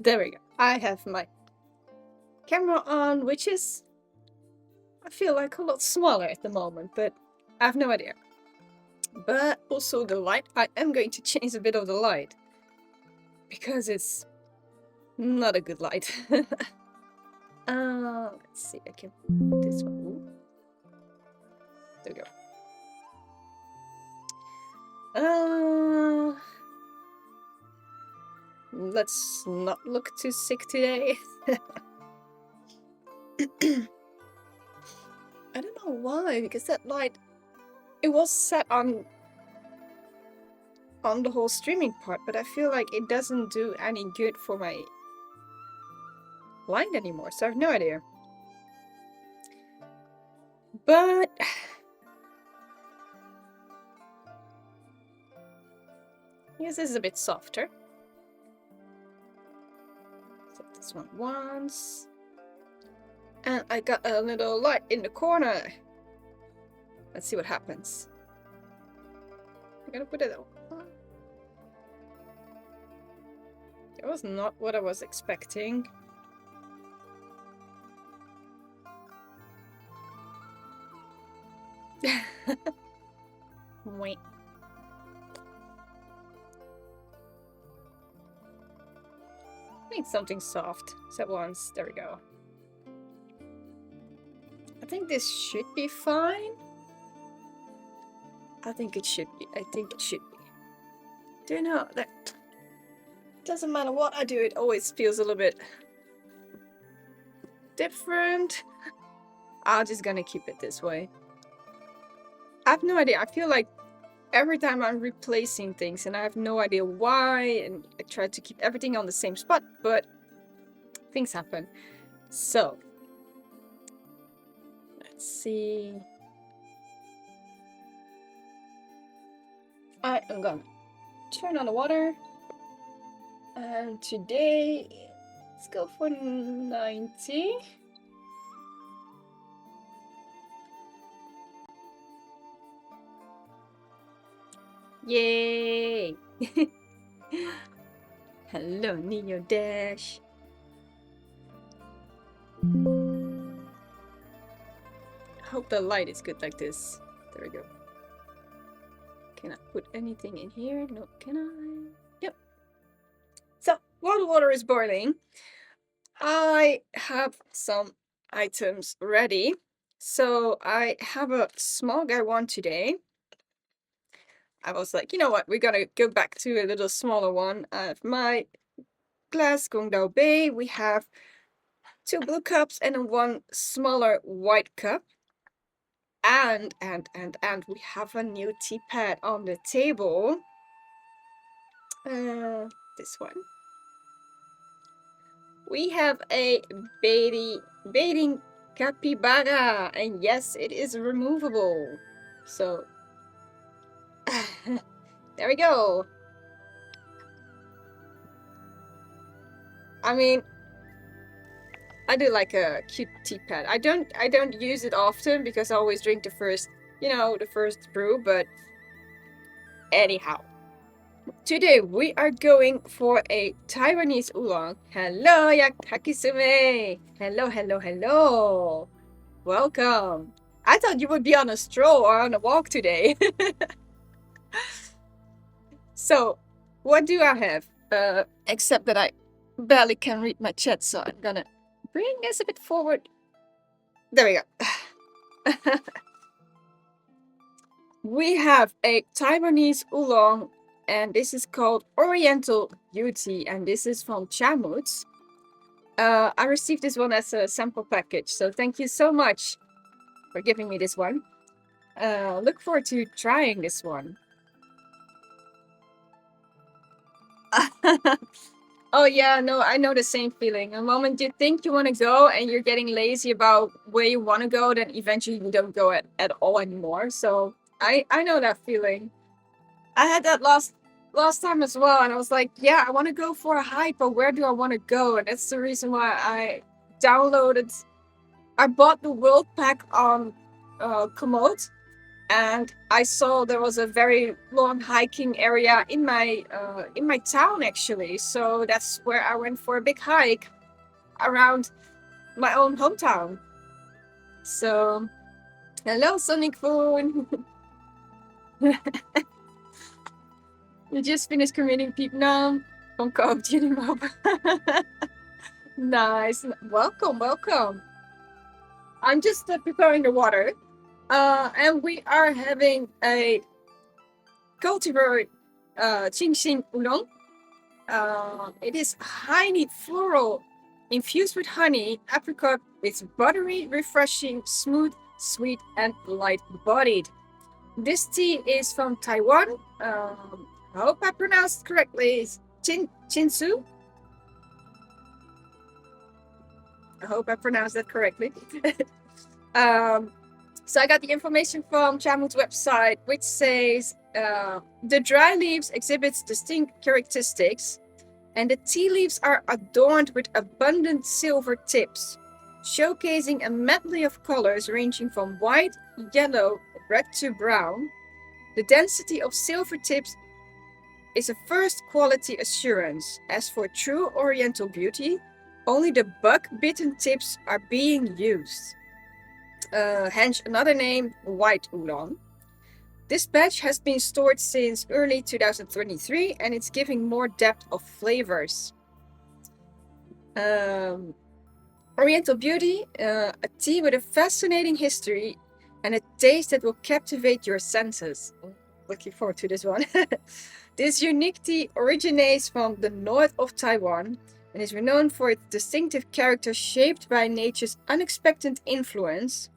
There we go. I have my camera on, which is, I feel like, a lot smaller at the moment, but I have no idea. But also the light, I am going to change a bit of the light, because it's not a good light. Let's see, I can put this one. Ooh. There we go. Let's not look too sick today. I don't know why, because that light, it was set on the whole streaming part, but I feel like it doesn't do any good for my light anymore, so I have no idea. But yes, this is a bit softer. Set this one once. And I got a little light in the corner. Let's see what happens. I'm gonna put it on. That was not what I was expecting. Wait. I need something soft. Set once. There we go. I think this should be fine. I think it should be. Do you know that doesn't matter what I do, it always feels a little bit different. I'm just gonna keep it this way. I have no idea. I feel like every time I'm replacing things and I have no idea why, and I try to keep everything on the same spot, but things happen. So let's see. I am gonna turn on the water. And today, let's go for 90. Yay! Hello, Neo Dash. I hope the light is good like this. There we go. Can I put anything in here? No, can I? Yep. So, while the water is boiling, I have some items ready. So, I have a small gaiwan today. I was like, you know what, we're gonna go back to a little smaller one. I have my glass Gongdao Bei. We have 2 blue cups and one smaller white cup. And we have a new teapet on the table. This one. We have a baiting capybara, and yes, it is removable. So there we go. I mean, I do like a cute teapot. I don't use it often because I always drink the first brew, but anyhow. Today we are going for a Taiwanese oolong. Hello, Hakisume! Hello. Welcome. I thought you would be on a stroll or on a walk today. So, what do I have? Except that I barely can read my chat, so I'm gonna bring this a bit forward. There we go. We have a Taiwanese oolong, and this is called Oriental Beauty, and this is from Chamut. I received this one as a sample package, so thank you so much for giving me this one. Look forward to trying this one. Oh yeah, no, I know the same feeling. The moment you think you want to go and you're getting lazy about where you want to go, then eventually you don't go at all anymore. So I know that feeling. I had that last time as well, and I was like, yeah, I want to go for a hike, but where do I want to go? And that's the reason why I bought the world pack on Komoot, and I saw there was a very long hiking area in my town actually. So that's where I went for a big hike around my own hometown. So hello, Sonic Phone. You just finished committing people now from Call of Duty Mobile. Nice. Welcome. I'm just preparing the water. And we are having a cultivar Qingxing Oolong. It is highly floral, infused with honey, apricot. It's buttery, refreshing, smooth, sweet, and light-bodied. This tea is from Taiwan. I hope I pronounced correctly. It's Chinsu. I hope I pronounced that correctly. So I got the information from Chamu's website, which says the dry leaves exhibits distinct characteristics, and the tea leaves are adorned with abundant silver tips, showcasing a medley of colors ranging from white, yellow, red to brown. The density of silver tips is a first quality assurance. As for true Oriental beauty, only the bug-bitten tips are being used. Hence another name, White Oolong. This batch has been stored since early 2023 and it's giving more depth of flavors. Oriental Beauty, a tea with a fascinating history and a taste that will captivate your senses. Looking forward to this one. This unique tea originates from the north of Taiwan and is renowned for its distinctive character shaped by nature's unexpected influence.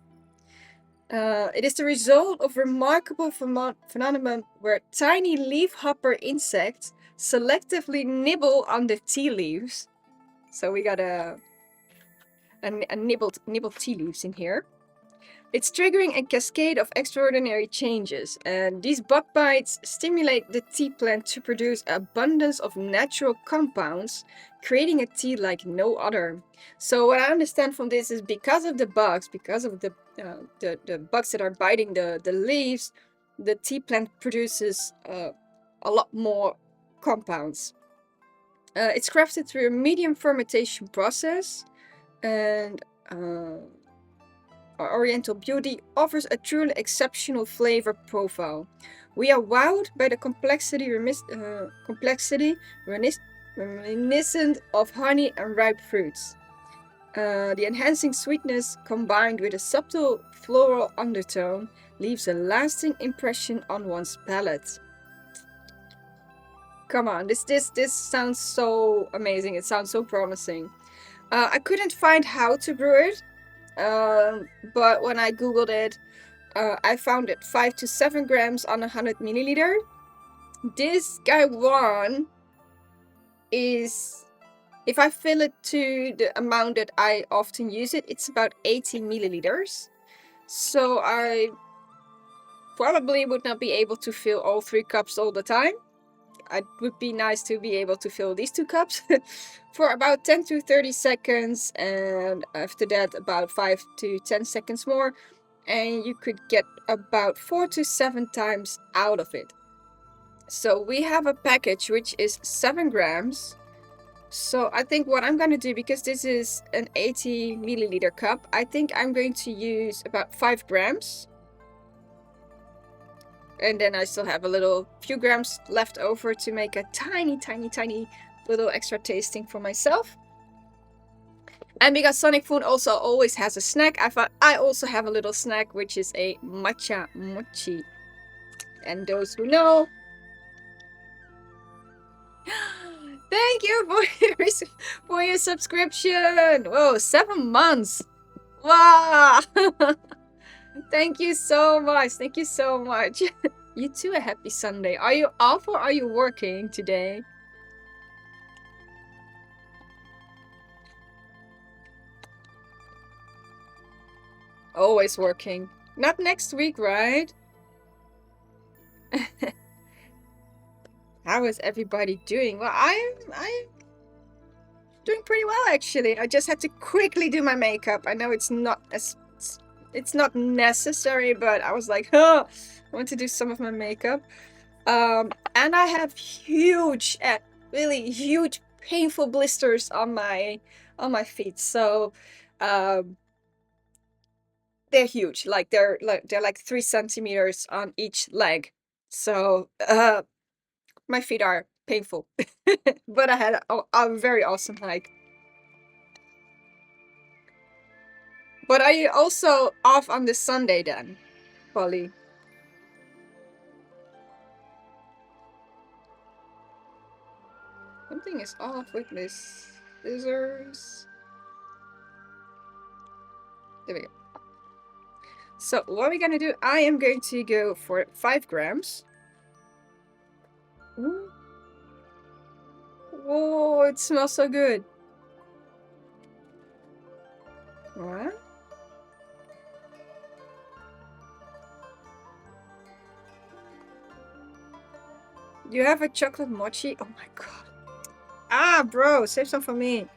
It is the result of remarkable phenomenon where tiny leafhopper insects selectively nibble on the tea leaves. So we got a nibbled tea leaves in here. It's triggering a cascade of extraordinary changes, and these bug bites stimulate the tea plant to produce abundance of natural compounds, creating a tea like no other. So what I understand from this is because of the bugs, because of the bugs that are biting the leaves, the tea plant produces a lot more compounds. It's crafted through a medium fermentation process, and Oriental Beauty offers a truly exceptional flavor profile. We are wowed by the complexity reminiscent of honey and ripe fruits. The enhancing sweetness combined with a subtle floral undertone leaves a lasting impression on one's palate. Come on, this sounds so amazing. It sounds so promising. I couldn't find how to brew it. But when I googled it, I found it 5 to 7 grams on 100 milliliter. This gaiwan is, if I fill it to the amount that I often use it, it's about 80 milliliters. So I probably would not be able to fill all 3 cups all the time. It would be nice to be able to fill these 2 cups for about 10 to 30 seconds, and after that about 5 to 10 seconds more, and you could get about 4 to 7 times out of it. So we have a package which is 7 grams. So I think what I'm going to do, because this is an 80 milliliter cup, I think I'm going to use about 5 grams. And then I still have a few grams left over to make a tiny little extra tasting for myself. And because Sonic Food also always has a snack, I thought I also have a little snack, which is a matcha mochi. And those who know, thank you for your subscription. Whoa, 7 months. Wow. Thank you so much. Thank you so much. You too, a happy Sunday. Are you off or are you working today? Always working. Not next week, right? How is everybody doing? Well, I'm doing pretty well, actually. I just had to quickly do my makeup. I know it's not as It's not necessary, but I was like, oh, I want to do some of my makeup. And I have huge, really huge, painful blisters on my feet. So, they're huge. Like they're like 3 centimeters on each leg. So, my feet are painful. But I had a very awesome hike. But are you also off on this Sunday then, Polly? Something is off with this scissors. There we go. So what are we gonna do? I am going to go for 5 grams. Ooh. Whoa, it smells so good. What? You have a chocolate mochi? Oh my god. Ah, bro, save some for me.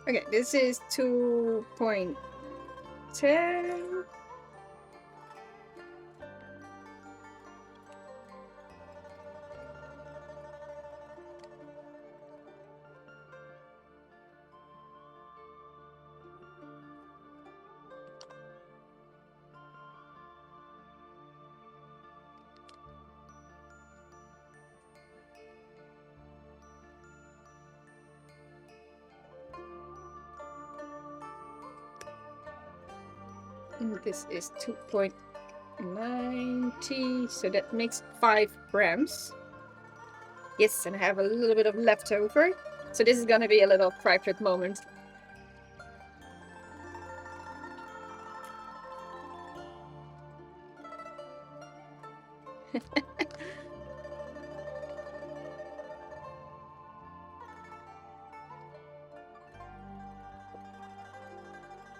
Okay, this is 2.10. And this is 2.90, so that makes 5 grams. Yes, and I have a little bit of leftover. So this is gonna be a little private moment.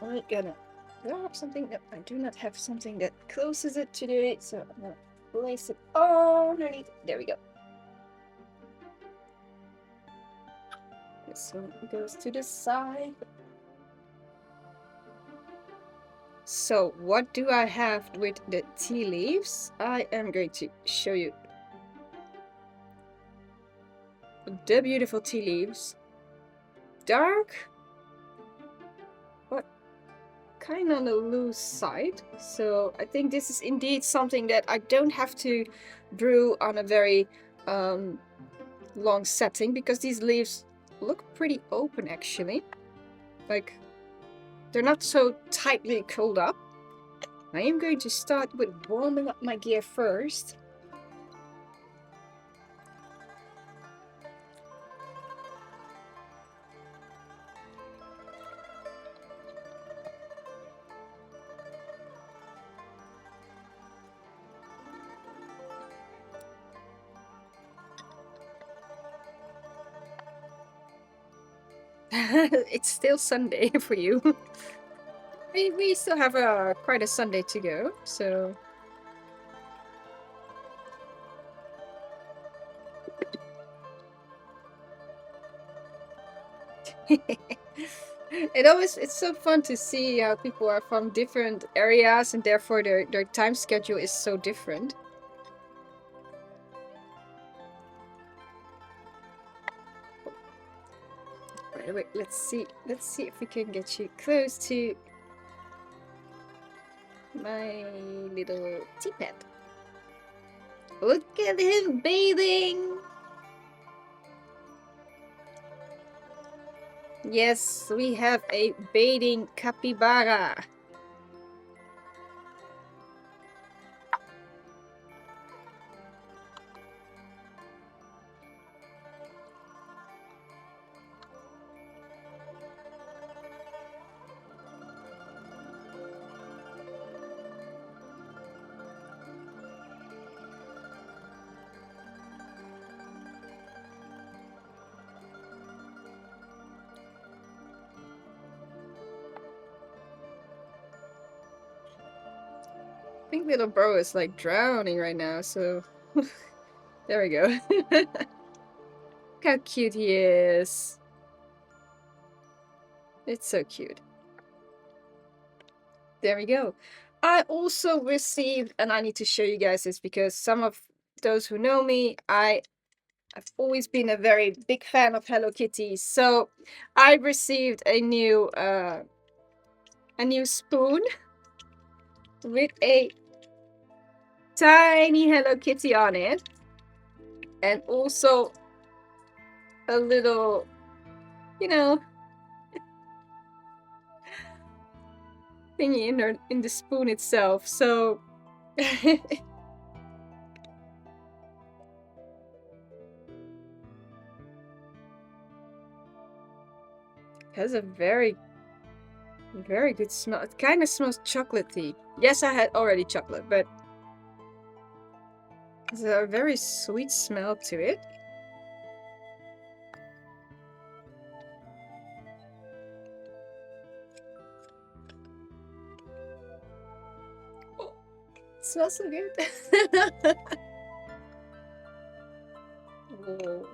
I'm gonna... Do I have something that... I do not have something that closes it today, so I'm gonna place it underneath. There we go. This one goes to the side. So what do I have with the tea leaves? I am going to show you the beautiful tea leaves. Dark, but kind of on the loose side. So I think this is indeed something that I don't have to brew on a very long setting, because these leaves look pretty open actually. Like, they're not so tightly curled up. I am going to start with warming up my gear first. It's still Sunday for you. We still have quite a Sunday to go, so... It's so fun to see how people are from different areas, and therefore their time schedule is so different. Wait, let's see if we can get you close to my little teapet. Look at him bathing! Yes, we have a bathing capybara. I think little bro is like drowning right now, so There we go. Look how cute he is. It's so cute. There we go. I also received, and I need to show you guys this because some of those who know me, I've always been a very big fan of Hello Kitty. So I received a new spoon with a tiny Hello Kitty on it, and also a little, you know, thingy in the spoon itself. So has a very good smell. It kind of smells chocolatey. Yes, I had already chocolate, but there's a very sweet smell to it. Oh, it smells so good. Whoa.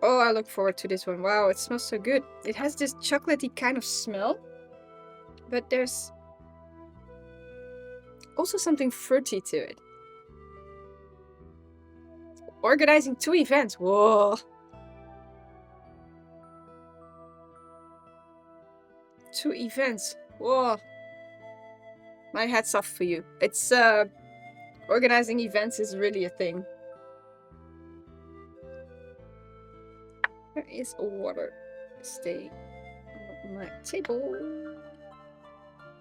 Oh, I look forward to this one. Wow, it smells so good. It has this chocolatey kind of smell, but there's also something fruity to it. Organizing 2 events. Whoa. 2 events. Whoa. My hat's off for you. It's organizing events is really a thing. There is a water stay on my table,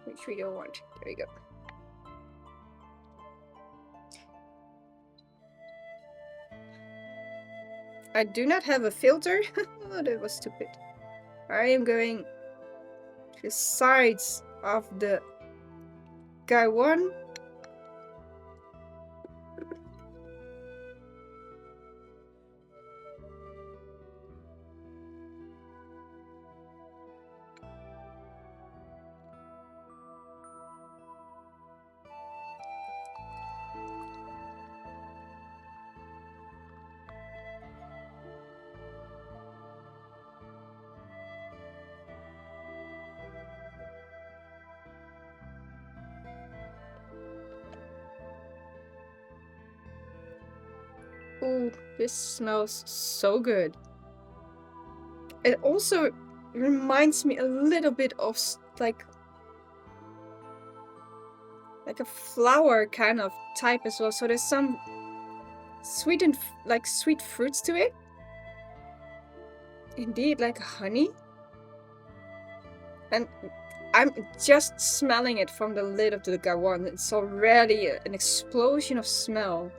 which we don't want. There we go. I do not have a filter. Oh, that was stupid. I am going to the sides of the gaiwan. Ooh, this smells so good. It also reminds me a little bit of like a flower kind of type as well. So there's some sweet and sweet fruits to it. Indeed, like honey. And I'm just smelling it from the lid of the gaiwan. It's already an explosion of smell.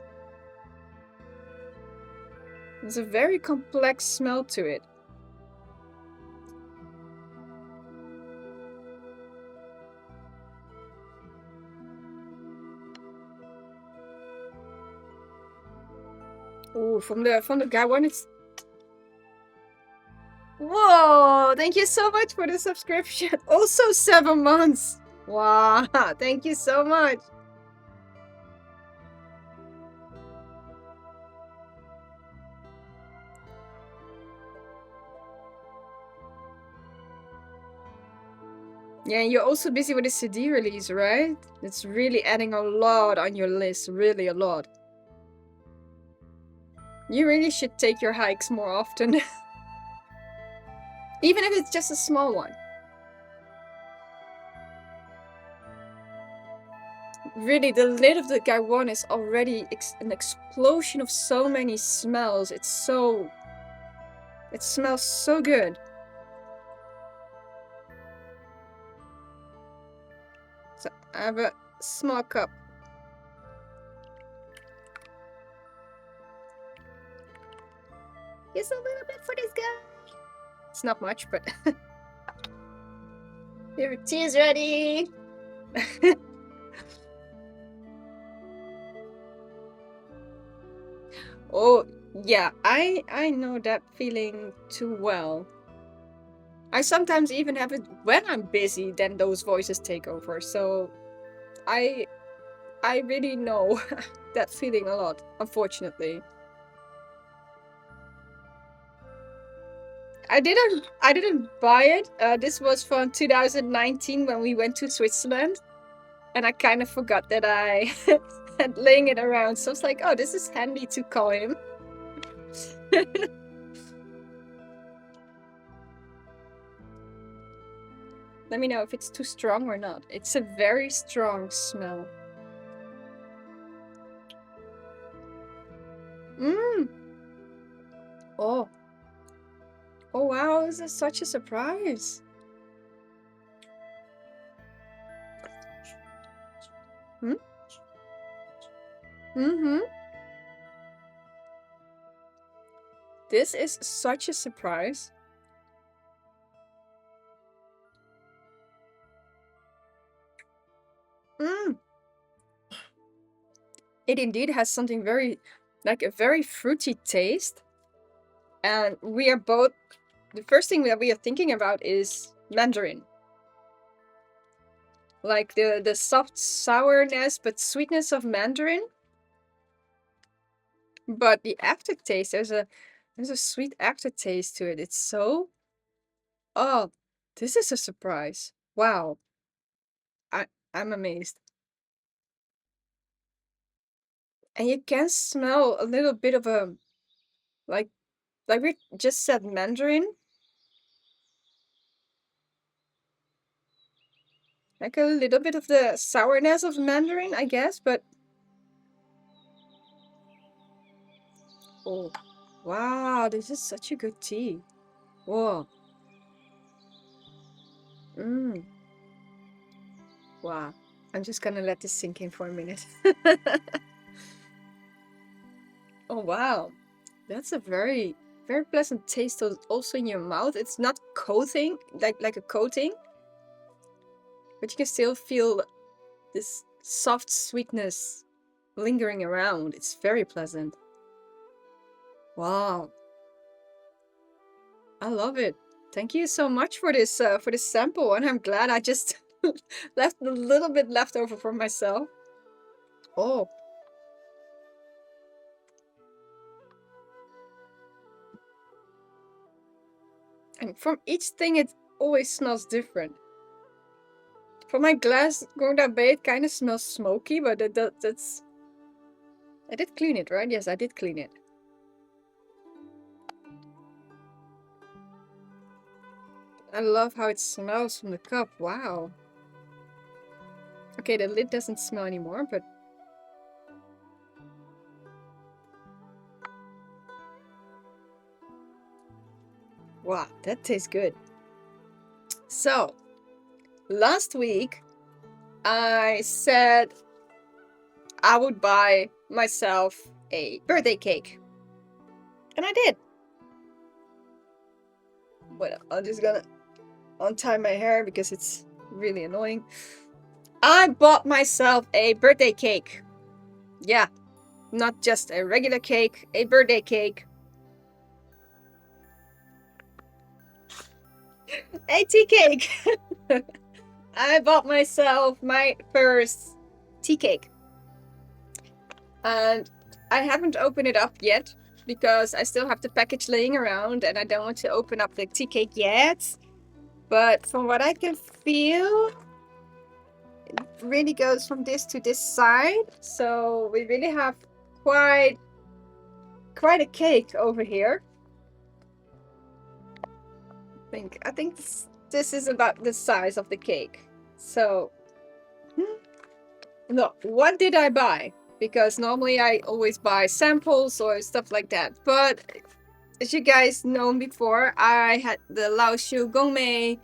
There's a very complex smell to it. Ooh, from the gaiwan, it's... Whoa! Thank you so much for the subscription. Also 7 months. Wow! Thank you so much. Yeah, you're also busy with the CD release, right? It's really adding a lot on your list, really a lot. You really should take your hikes more often. Even if it's just a small one. Really, the lid of the gaiwan is already an explosion of so many smells. It smells so good. So I have a small cup. Just a little bit for this guy. It's not much, but your tea is ready. Oh, Yeah, I know that feeling too well. I sometimes even have it when I'm busy, then those voices take over. So I I really know that feeling a lot, unfortunately. I didn't buy it. This was from 2019 when we went to Switzerland, and I kind of forgot that I had laying it around. So it's like, oh, this is handy to call him. Let me know if it's too strong or not. It's a very strong smell. Mmm. Oh. Oh wow, this is such a surprise. Hmm? Mm-hmm. This is such a surprise. Mm. It indeed has something very, like a very fruity taste. And we are both, the first thing that we are thinking about is mandarin. Like the soft sourness but sweetness of mandarin. But the aftertaste, there's a sweet aftertaste to it. It's so, oh, this is a surprise. Wow. I I'm amazed. And you can smell a little bit of a, like we just said mandarin, like a little bit of the sourness of mandarin, I guess, but oh, wow, this is such a good tea. Whoa. Mm. Wow. I'm just gonna let this sink in for a minute. Oh wow. That's a very, very pleasant taste also in your mouth. It's not coating, like a coating, but you can still feel this soft sweetness lingering around. It's very pleasant. Wow. I love it. Thank you so much for this sample, and I'm glad I just left a little bit left over for myself. Oh, and from each thing it always smells different. For my glass going that bay, it kind of smells smoky, but that's. I did clean it, right? Yes, I did clean it. I love how it smells from the cup. Wow. Okay, the lid doesn't smell anymore, but wow, that tastes good. So, last week I said I would buy myself a birthday cake. And I did. But I'm just gonna untie my hair because it's really annoying. I bought myself a birthday cake. Yeah, not just a regular cake, a birthday cake. A tea cake. I bought myself my first tea cake. And I haven't opened it up yet because I still have the package laying around and I don't want to open up the tea cake yet. But from what I can feel, it really goes from this to this side. So we really have quite a cake over here. I think this is about the size of the cake. So no, what did I buy? Because normally I always buy samples or stuff like that. But as you guys know before, I had the Lao Shu Gongmei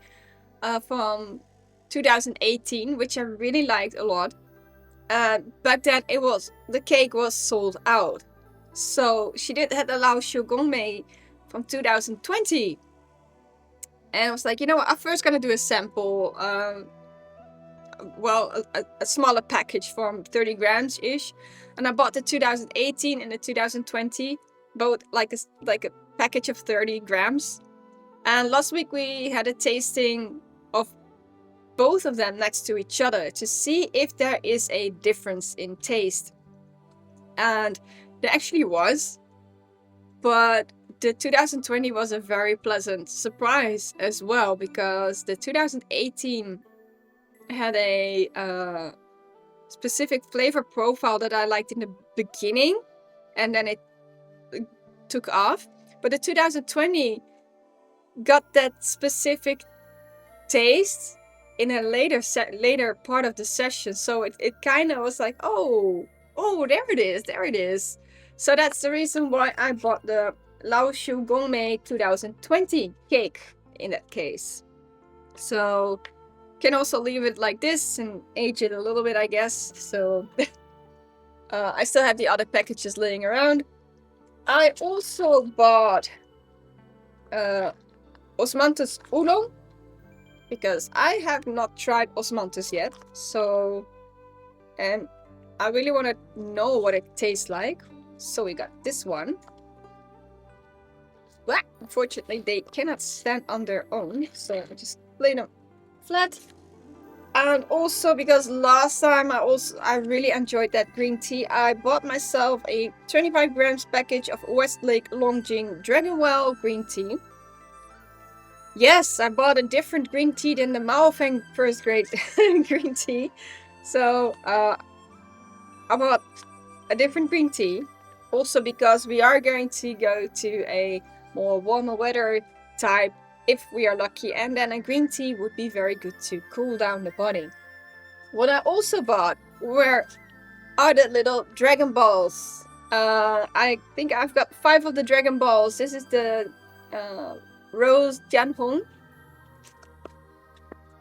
from 2018, which I really liked a lot. Back then the cake was sold out. So she did have the Lao Shu Gongmei from 2020. And I was like, you know what, I'm first gonna do a sample. A smaller package from 30 grams ish. And I bought the 2018 and the 2020 both like a package of 30 grams. And last week we had a tasting of both of them next to each other to see if there is a difference in taste. And there actually was, but the 2020 was a very pleasant surprise as well, because the 2018 had a specific flavor profile that I liked in the beginning, and then it took off. But the 2020 got that specific taste in a later part of the session, so it kind of was like, oh, there it is. So that's the reason why I bought the Laoshu Gongmei 2020 cake in that case. So can also leave it like this and age it a little bit, I guess. So I still have the other packages laying around. I also bought Osmanthus Oolong, because I have not tried Osmanthus yet. So, and I really want to know what it tastes like. So we got this one. Well, unfortunately, they cannot stand on their own, so I just lay them flat. And also because last time I really enjoyed that green tea, I bought myself a 25 grams package of Westlake Longjing Dragonwell green tea. Yes, I bought a different green tea than the Maofeng first grade green tea. So I bought a different green tea. Also because we are going to go to a more warmer weather type if we are lucky, and then a green tea would be very good to cool down the body. What I also bought are the little Dragon Balls. I think I've got 5 of the Dragon Balls. This is the Rose Jianhong,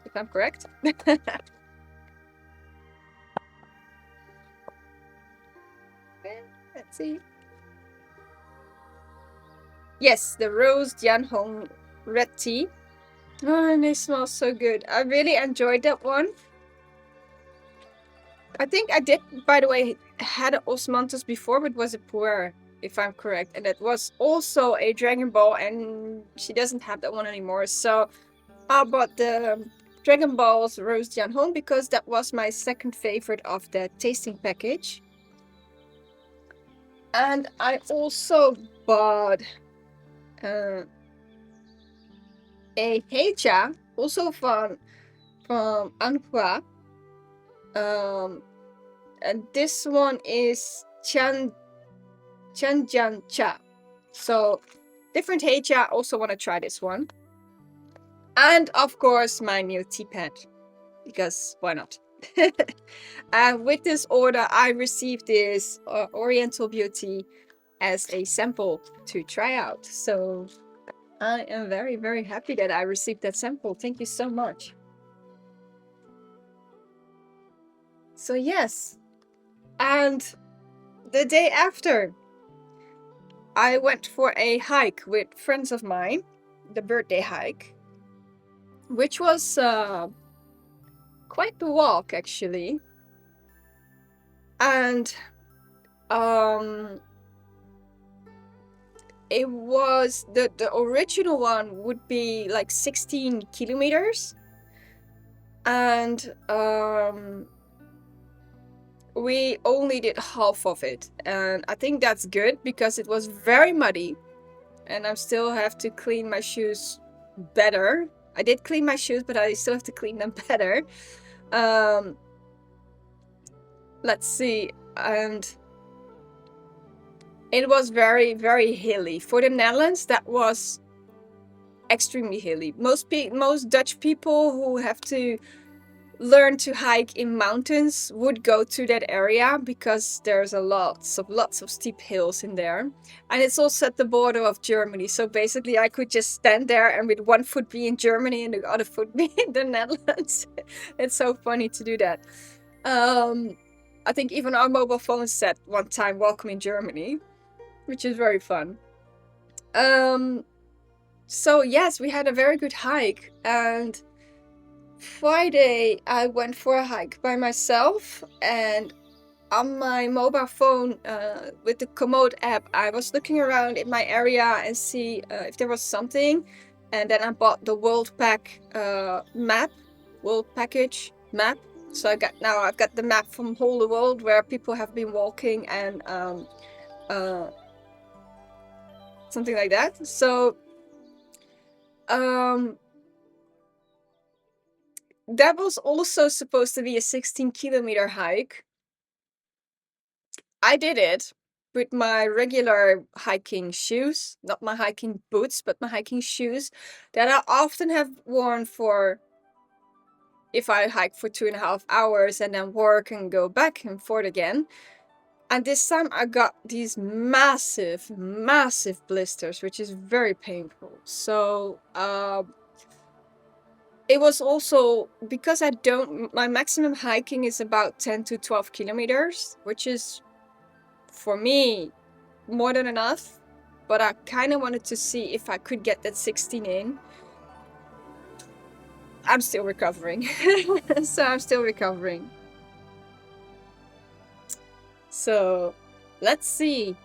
if I'm correct. Let's see. Yes, the Rose Jianhong red tea. Oh, and they smell so good. I really enjoyed that one. I think I did, by the way, had an Osmanthus before, but it was a puer, if I'm correct. And it was also a Dragon Ball, and she doesn't have that one anymore. So I bought the Dragon Balls Rose Jianhong because that was my second favorite of the tasting package. And I also bought a heicha, also from Anhua. And this one is Chanjian Cha. So different heicha. Also want to try this one. And of course my new teapet, because why not? And with this order I received this Oriental Beauty as a sample to try out. So I am very, very happy that I received that sample. Thank you so much. So yes, and the day after, I went for a hike with friends of mine, the birthday hike, which was quite the walk actually. And it was the original one would be like 16 kilometers, and we only did half of it, and I think that's good because it was very muddy, and I still have to clean my shoes better. I did clean my shoes, but I still have to clean them better. Let's see, and it was very, very hilly. For the Netherlands, that was extremely hilly. Most Dutch people who have to learn to hike in mountains would go to that area because there's lots of steep hills in there, and it's also at the border of Germany. So basically I could just stand there and with one foot be in Germany and the other foot be in the Netherlands. It's so funny to do that. I think even our mobile phone said one time "Welcome in Germany," which is very fun. So yes, we had a very good hike, and Friday I went for a hike by myself, and on my mobile phone with the Komoot app, I was looking around in my area and see if there was something, and then I bought the world pack world package map. So I've got the map from whole the world where people have been walking and something like that. So that was also supposed to be a 16-kilometer hike. I did it with my regular hiking shoes, not my hiking boots, but my hiking shoes that I often have worn for if I hike for 2.5 hours and then work and go back and forth again. And this time I got these massive, massive blisters, which is very painful. So it was also because my maximum hiking is about 10 to 12 kilometers, which is for me more than enough, but I kind of wanted to see if I could get that 16 in. I'm still recovering. So I'm still recovering. So let's see.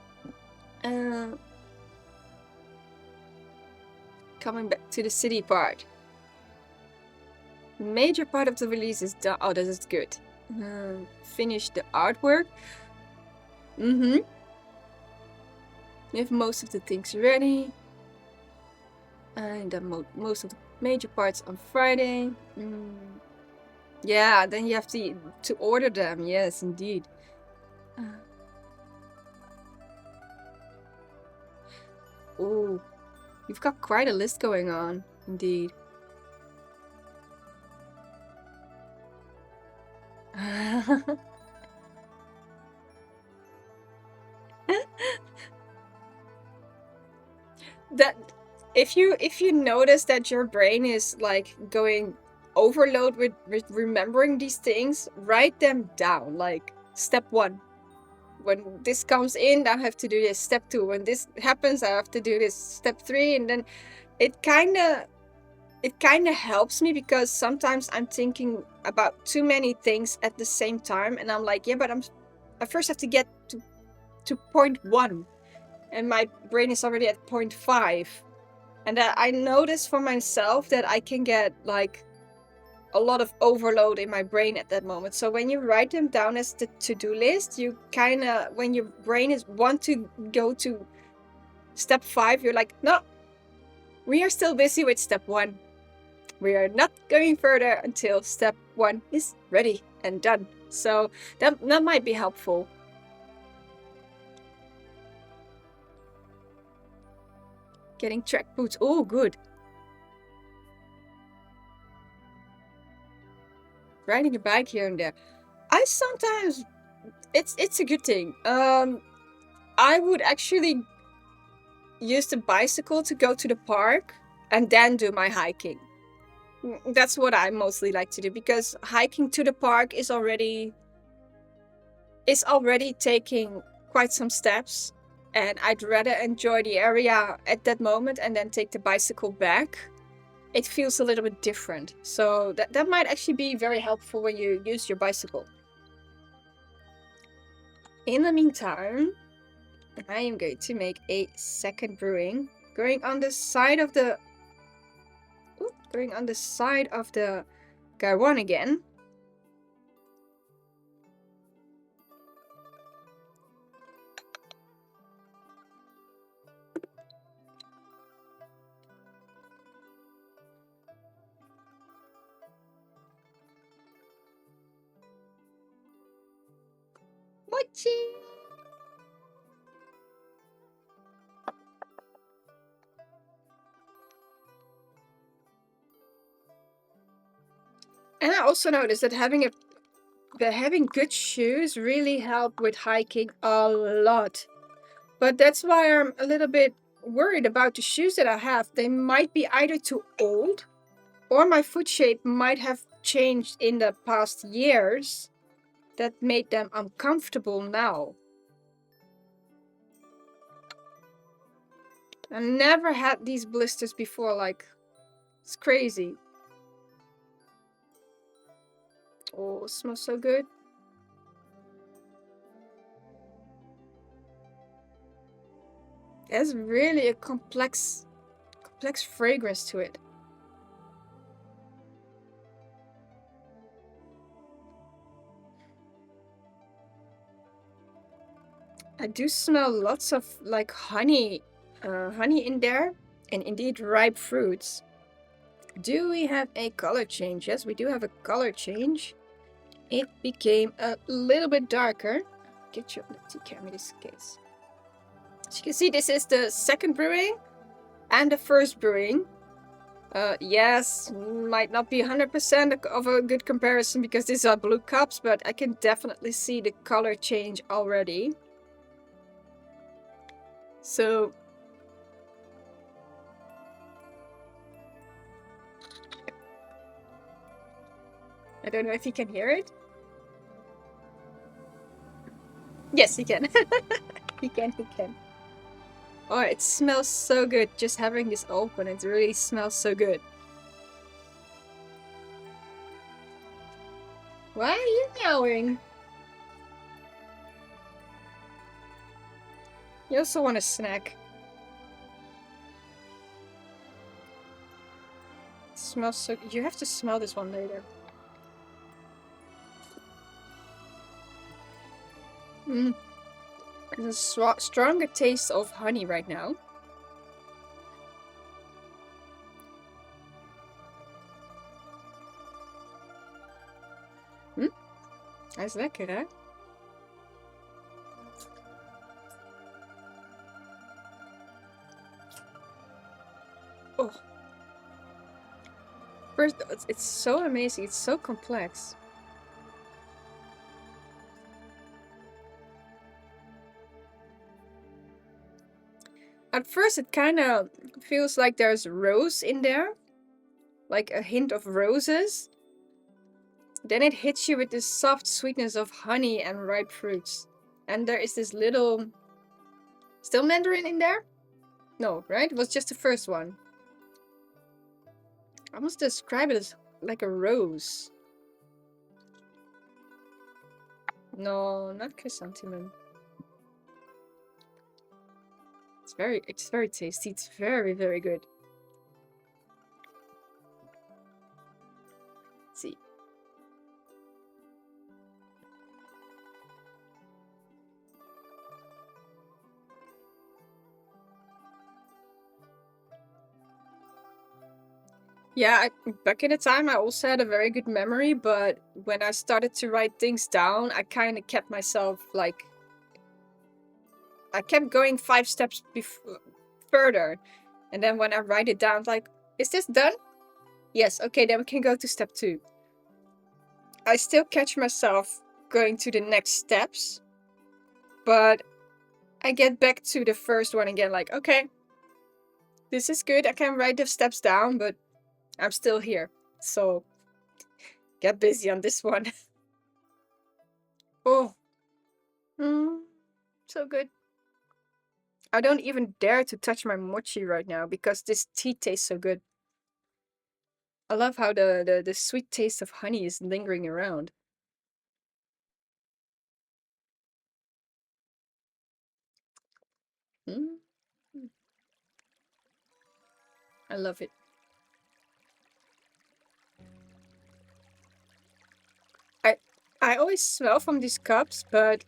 Coming back to the city part. Major part of the release is done. Oh, this is good. Finish the artwork. We have most of the things ready. And then most of the major parts on Friday. Yeah, then you have to order them. Yes, indeed. Oh, you've got quite a list going on, indeed. That if you notice that your brain is like going overload with remembering these things, write them down. Like step 1, when this comes in, I have to do this. Step 2, when this happens, I have to do this. Step 3, and then it kind of helps me because sometimes I'm thinking about too many things at the same time, and I'm like, yeah, but I first have to get to point 1, and my brain is already at point 5. And I notice for myself that I can get like a lot of overload in my brain at that moment. So when you write them down as the to-do list, you kind of, when your brain is want to go to step 5, you're like, no, we are still busy with step 1. We are not going further until step 1 is ready and done. So that might be helpful. Getting track boots. Oh, good. Riding a bike here and there. I sometimes, it's a good thing. I would actually use the bicycle to go to the park and then do my hiking. That's what I mostly like to do, because hiking to the park is already taking quite some steps, and I'd rather enjoy the area at that moment and then take the bicycle back. It feels a little bit different. So that might actually be very helpful when you use your bicycle. In the meantime, I am going to make a second brewing, going on the side of the gaiwan again. Mochi! And I also noticed that having good shoes really help with hiking a lot. But that's why I'm a little bit worried about the shoes that I have. They might be either too old, or my foot shape might have changed in the past years that made them uncomfortable now. I never had these blisters before, like, it's crazy. Oh, it smells so good. has really a complex fragrance to it. I do smell lots of like honey in there, and indeed ripe fruits. Do we have a color change? Yes, we do have a color change. It became a little bit darker. Get you on the tea camera in this case. As you can see, this is the second brewing and the first brewing. Yes, might not be 100% of a good comparison because these are blue cups, but I can definitely see the color change already. So I don't know if you can hear it. Yes, he can. He can. Oh, it smells so good. Just having this open, it really smells so good. Why are you meowing? You also want a snack. It smells so... You have to smell this one later. There's a stronger taste of honey right now. Hij is lekker, hè? Oh. First, it's so amazing. It's so complex. At first, it kind of feels like there's rose in there. Like a hint of roses. Then it hits you with this soft sweetness of honey and ripe fruits. And there is this little... Still mandarin in there? No, right? It was just the first one. I must describe it as like a rose. No, not chrysanthemum. It's very tasty. It's very, very good. Let's see. Yeah, back in the time, I also had a very good memory, but when I started to write things down, I kind of kept myself like... I kept going 5 steps further. And then when I write it down, like, is this done? Yes, okay, then we can go to step 2. I still catch myself going to the next steps, but I get back to the first one again, like, okay, this is good. I can write the steps down, but I'm still here. So get busy on this one. Oh. So good. I don't even dare to touch my mochi right now because this tea tastes so good. I love how the sweet taste of honey is lingering around. I love it. I always smell from these cups, but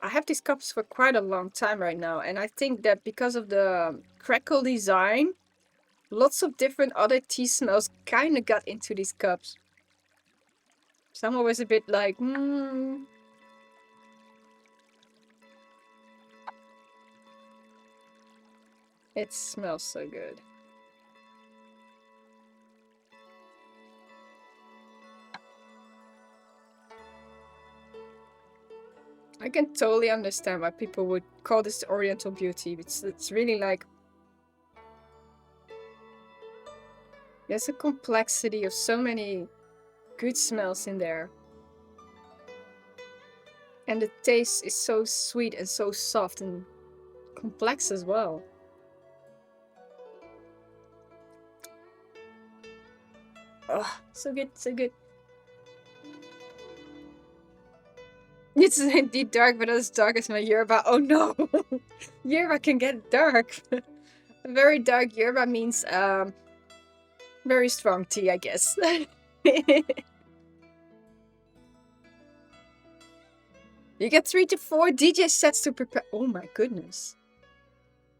I have these cups for quite a long time right now, and I think that because of the crackle design, lots of different other tea smells kind of got into these cups. So I'm always a bit like, It smells so good. I can totally understand why people would call this Oriental beauty. It's really like... There's a complexity of so many good smells in there. And the taste is so sweet and so soft and complex as well. Oh, so good, so good. It's indeed dark, but not as dark as my yerba. Oh no! Yerba can get dark. A very dark yerba means very strong tea, I guess. You get 3 to 4 DJ sets to prepare. Oh my goodness.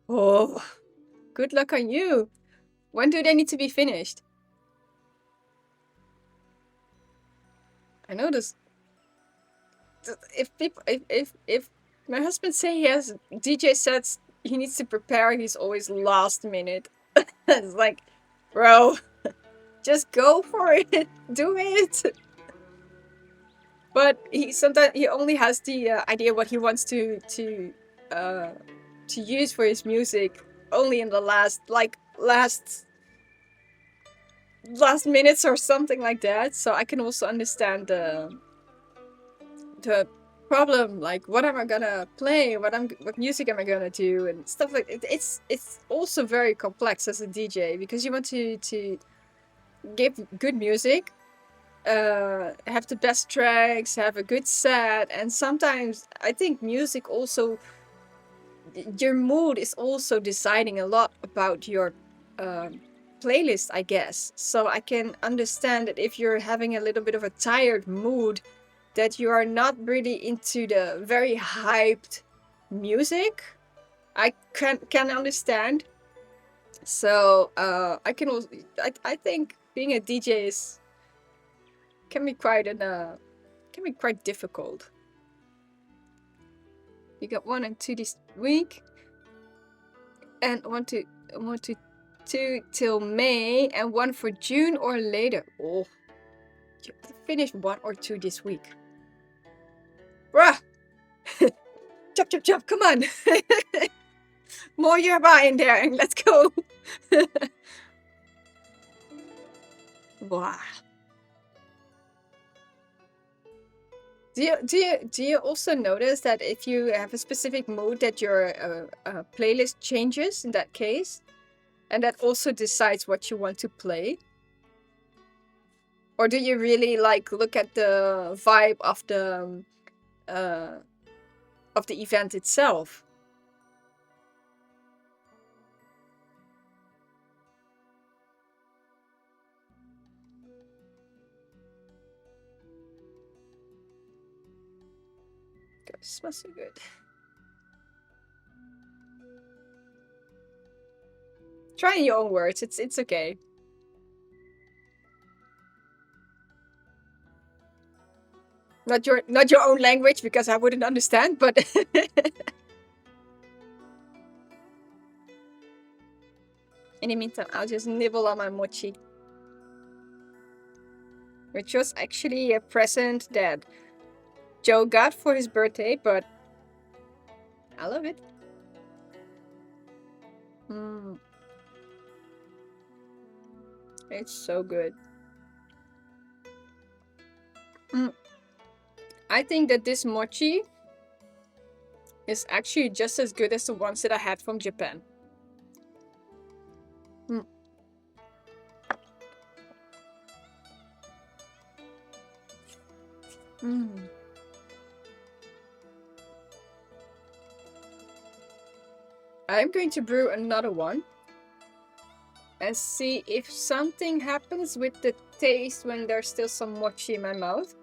Oh, good luck on you. When do they need to be finished? I know this. If people, if my husband say he has DJ sets, he needs to prepare. He's always last minute. It's like, bro, just go for it. Do it. But he sometimes he only has the idea what he wants to use for his music only in the last minutes or something like that. So I can also understand the problem, like what am I gonna play, what music am I gonna do and stuff like it. It's also very complex as a DJ because you want to give good music, have the best tracks, have a good set, and sometimes I think music also, your mood is also deciding a lot about your playlist, I guess. So I can understand that if you're having a little bit of a tired mood, that you are not really into the very hyped music. I can understand. So I can also, I think being a DJ is can be quite difficult. You got 1 and 2 this week, and 1 to 2 till May, and 1 for June or later. Oh, you have to finish 1 or 2 this week. Bruh! Chop, chop, chop, come on! More yerba in there, and let's go! Wow. Do you also notice that if you have a specific mood that your playlist changes in that case? And that also decides what you want to play? Or do you really like look at the vibe of the event itself? God, it smells so good. Try in your own words. It's okay. Not your own language because I wouldn't understand, but in the meantime, I'll just nibble on my mochi, which was actually a present that Joe got for his birthday, but I love it. Mm. It's so good. I think that this mochi is actually just as good as the ones that I had from Japan. I'm going to brew another one and see if something happens with the taste when there's still some mochi in my mouth.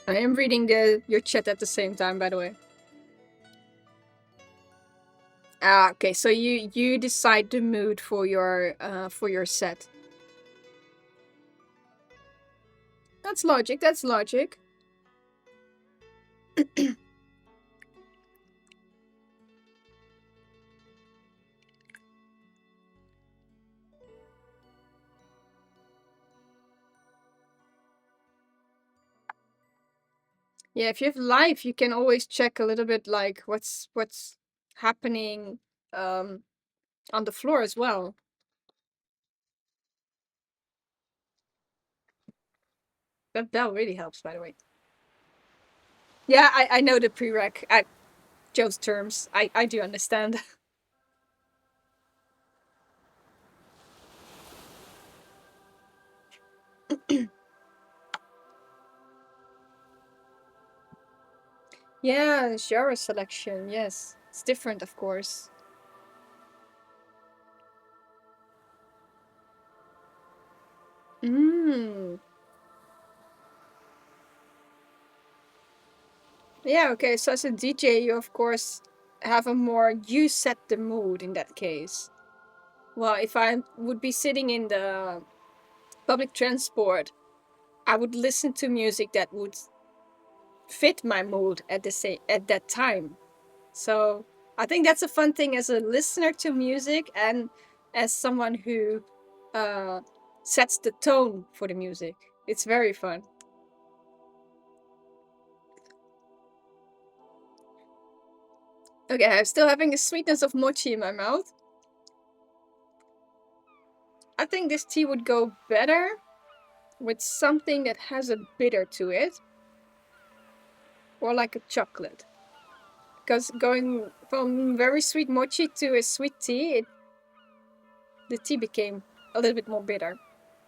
I am reading your chat at the same time, by the way. Ah, okay. So you decide the mood for your set. That's logic. That's logic. Yeah, if you have live, you can always check a little bit like what's happening on the floor as well. That bell really helps, by the way. Yeah, I know the prereq. Joe's terms. I do understand. Yeah, genre selection. Yes, it's different, of course. Mm. Yeah, okay. So as a DJ, you of course have a more you set the mood in that case. Well, if I would be sitting in the public transport, I would listen to music that would fit my mood at that time. So I think that's a fun thing as a listener to music and as someone who uh, sets the tone for the music. It's very fun. Okay, I'm still having the sweetness of mochi in my mouth. I think this tea would go better with something that has a bitter to it, or like a chocolate. Because going from very sweet mochi to a sweet tea, the tea became a little bit more bitter,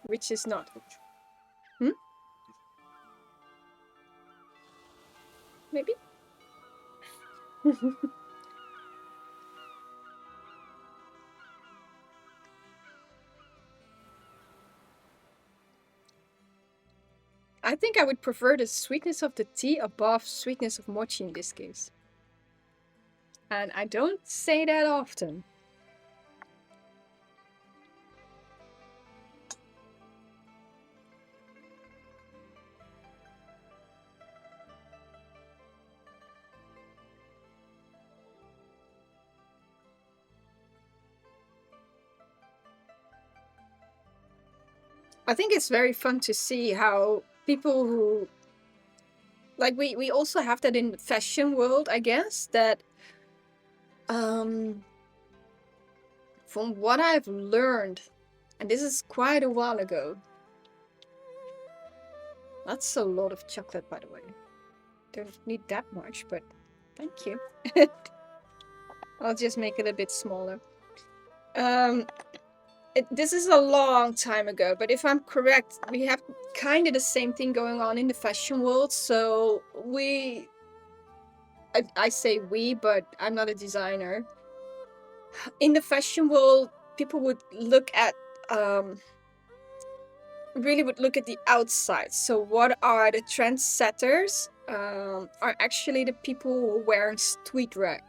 which is not. Hmm? Maybe? I think I would prefer the sweetness of the tea above sweetness of mochi in this case. And I don't say that often. I think it's very fun to see how people who like we also have that in the fashion world, I guess, that um from what I've learned, and this is quite a while ago. That's a lot of chocolate, by the way. Don't need that much, but thank you. I'll just make it a bit smaller. Um, this is a long time ago, but if I'm correct, we have kind of the same thing going on in the fashion world. So I say we, but I'm not a designer. In the fashion world, people would look at really would look at the outside. So what are the trendsetters? Are actually the people who are wearing streetwear.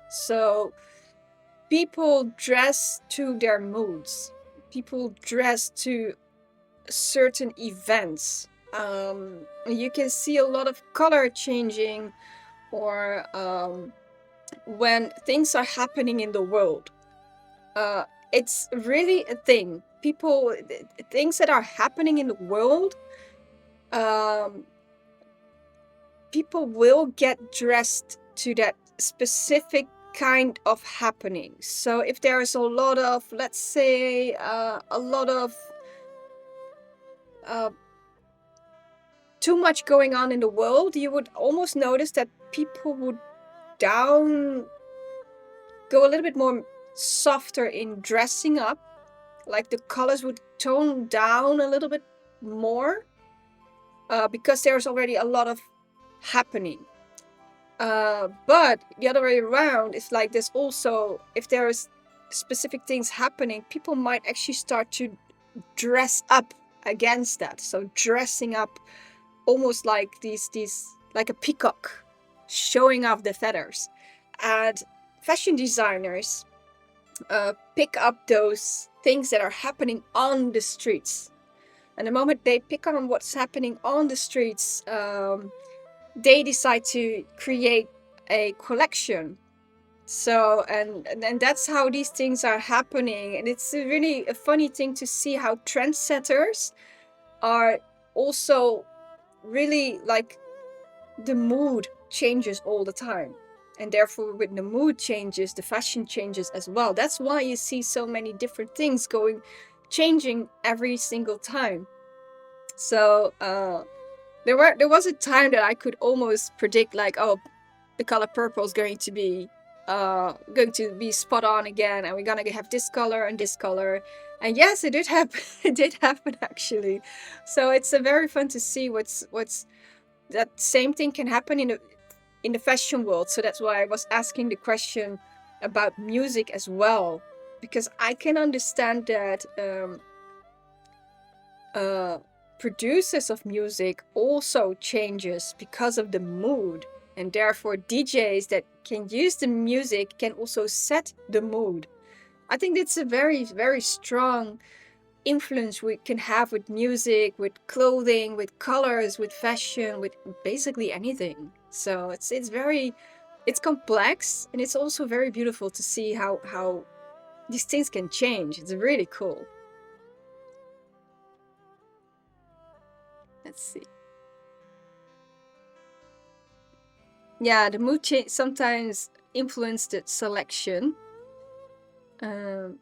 So people dress to their moods. People dress to certain events. You can see a lot of color changing, or when things are happening in the world. It's really a thing. Things that are happening in the world, um, people will get dressed to that specific kind of happening. So if there is a lot of, let's say, a lot of uh, too much going on in the world, you would almost notice that people would down go a little bit more softer in dressing up. Like the colors would tone down a little bit more because there's already a lot of happening. But the other way around is like there's also, if there's specific things happening, people might actually start to dress up against that. So dressing up almost like these like a peacock showing off the feathers. And fashion designers pick up those things that are happening on the streets. And the moment they pick on what's happening on the streets, they decide to create a collection. So and that's how these things are happening. And it's really a funny thing to see how trendsetters are also really like, the mood changes all the time. And therefore, with the mood changes, the fashion changes as well. That's why you see so many different things changing every single time. So there was a time that I could almost predict, like, oh, the color purple is going to be spot on again, and we're gonna have this color and this color. And yes, it did happen. It did happen, actually. So it's very fun to see what's that same thing can happen in the fashion world. So that's why I was asking the question about music as well, because I can understand that producers of music also changes because of the mood, and therefore DJs that can use the music can also set the mood. I think that's a very, very strong influence we can have with music, with clothing, with colors, with fashion, with basically anything. So it's complex, and it's also very beautiful to see how these things can change. It's really cool. Let's see. Yeah, the mood change sometimes influence the selection. Um,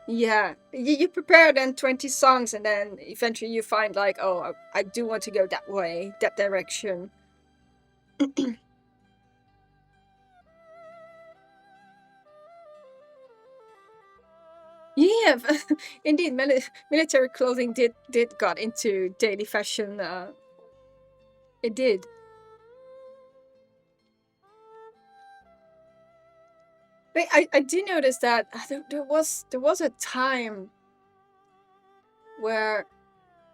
yeah, you prepare then 20 songs, and then eventually you find like, oh, I do want to go that way, that direction. Yeah, indeed, military clothing did got into daily fashion. It did. But I do notice that there was a time where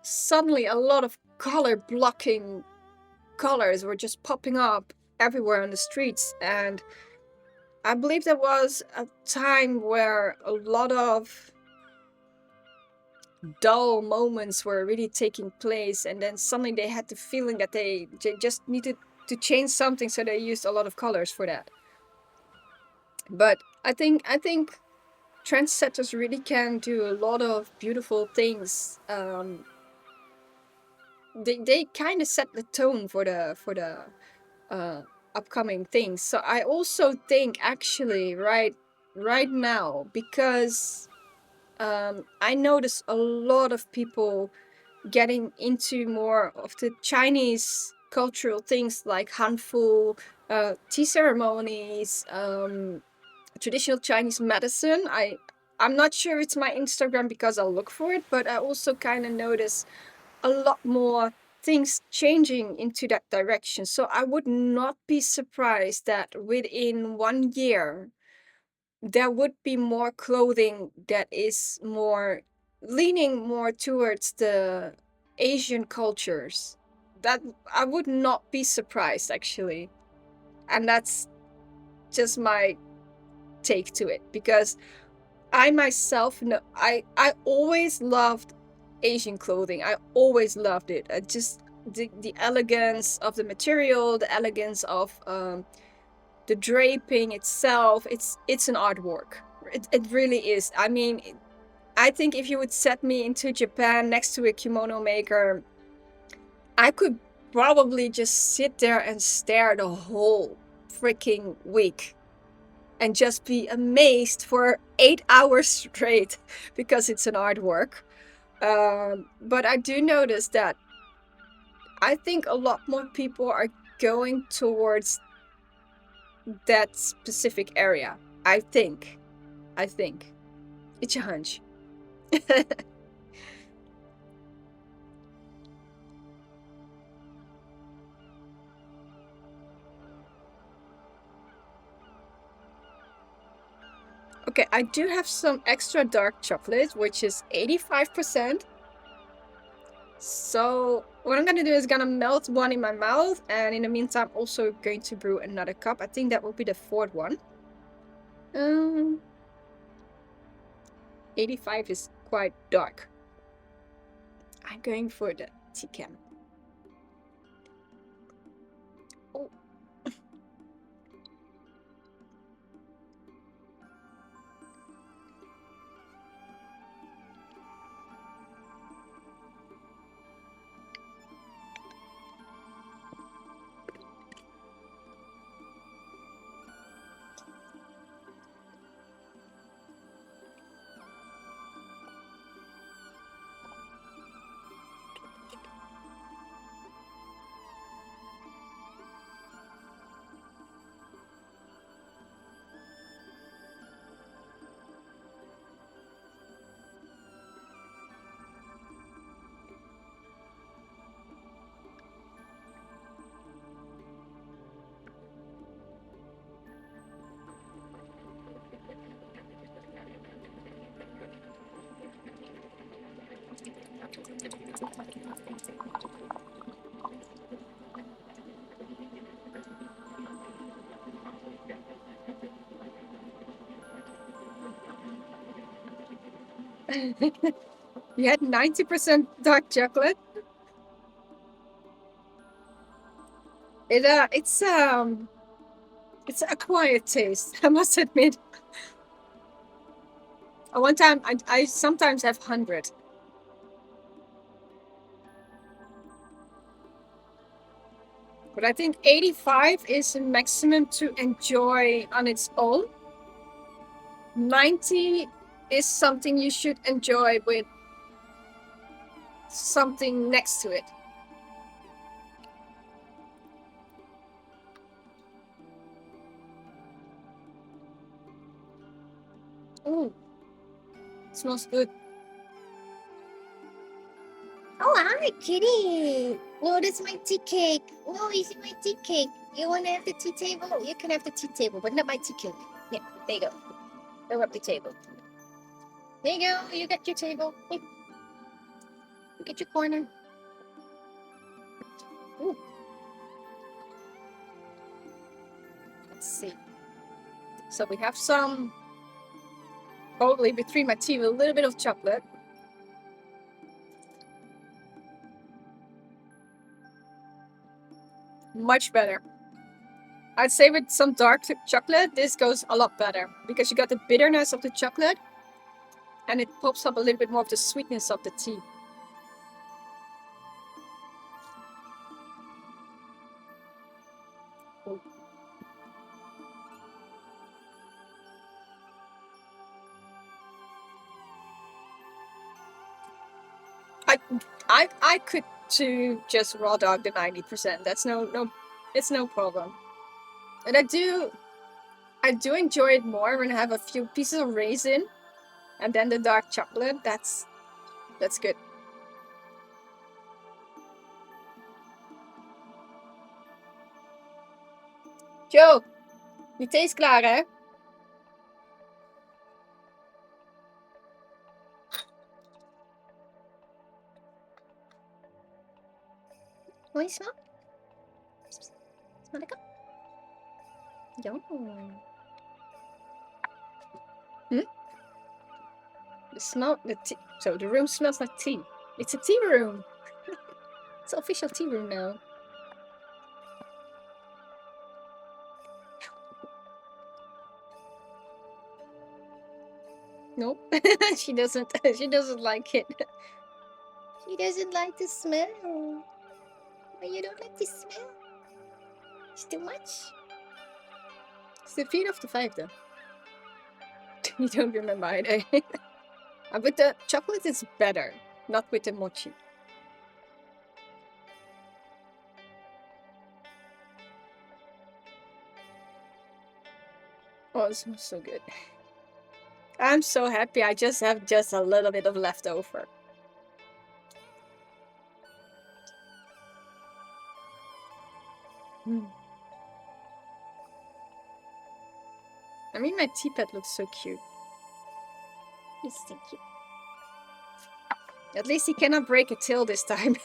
suddenly a lot of color blocking colors were just popping up everywhere on the streets. And I believe there was a time where a lot of dull moments were really taking place, and then suddenly they had the feeling that they just needed to change something, so they used a lot of colors for that. But I think trendsetters really can do a lot of beautiful things. They kind of set the tone for the uh, upcoming things. So I also think, actually, right now, because I notice a lot of people getting into more of the Chinese cultural things, like hanfu, tea ceremonies, traditional Chinese medicine. I'm not sure it's my Instagram because I'll look for it, but I also kind of notice a lot more things changing into that direction. So I would not be surprised that within 1 year there would be more clothing that is more leaning more towards the Asian cultures. That I would not be surprised, actually. And that's just my take to it, because I myself know I always loved Asian clothing. I always loved it. I just the elegance of the material, the elegance of the draping itself. It's an artwork. It really is. I mean, I think if you would set me into Japan next to a kimono maker, I could probably just sit there and stare the whole freaking week and just be amazed for 8 hours straight because it's an artwork. But I do notice that I think a lot more people are going towards that specific area. I think. I think. It's a hunch. Okay, I do have some extra dark chocolate, which is 85%. So what I'm gonna do is gonna melt one in my mouth, and in the meantime also going to brew another cup. I think that will be the fourth one. 85 is quite dark. I'm going for the tea can. Oh. You had 90% dark chocolate. It's an acquired taste, I must admit. One time I sometimes have 100. But I think 85 is a maximum to enjoy on its own. 90 is something you should enjoy with something next to it. Ooh, smells good. Oh, hi, kitty. Oh, that's my tea cake. Oh, is it my tea cake? You want to have the tea table? You can have the tea table, but not my tea cake. Yeah, there you go. Go up the table. There you go. You got your table. Here. You get your corner. Ooh. Let's see. So we have some, probably between my tea with a little bit of chocolate. Much better. I'd say with some dark chocolate, this goes a lot better because you got the bitterness of the chocolate and it pops up a little bit more of the sweetness of the tea. Ooh. I could to just raw dog the 90%. That's it's no problem. And I do enjoy it more when I have a few pieces of raisin and then the dark chocolate. That's good. Joe, je thee is klaar, hè? Wil je smell? Smell lekker? Yum. The tea. So the room smells like tea. It's a tea room. It's an official tea room now. Nope. She doesn't like it. She doesn't like the smell. But you don't like the smell? It's too much. It's the 4 of the 5 though. You don't remember either. With the chocolate it's better, not with the mochi. Oh, it smells so good. I'm so happy I just have a little bit of leftover. I mean, my teapet looks so cute. Yes, thank you. At least he cannot break a tail this time.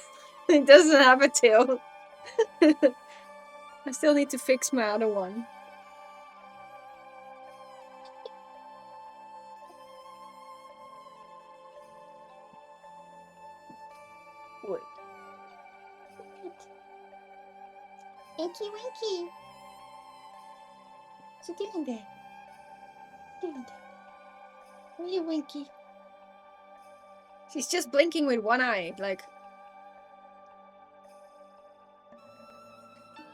He doesn't have a tail. I still need to fix my other one. Wait. Inky Winky. What's he doing there? Doing there? Where are you, Winky? She's just blinking with one eye, like...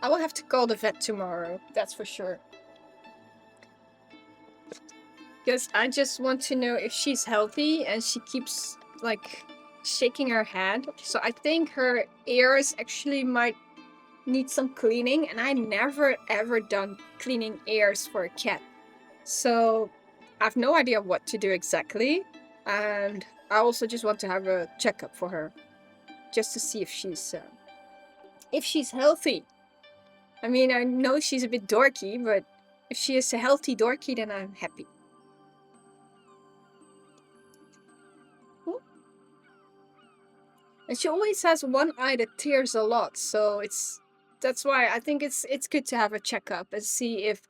I will have to call the vet tomorrow, that's for sure. Because I just want to know if she's healthy, and she keeps, like, shaking her head. So I think her ears actually might need some cleaning, and I never ever done cleaning ears for a cat. So I have no idea what to do exactly, and I also just want to have a checkup for her, just to see if she's healthy. I mean, I know she's a bit dorky, but if she is a healthy dorky, then I'm happy. And she always has one eye that tears a lot, so that's why I think it's good to have a checkup and see if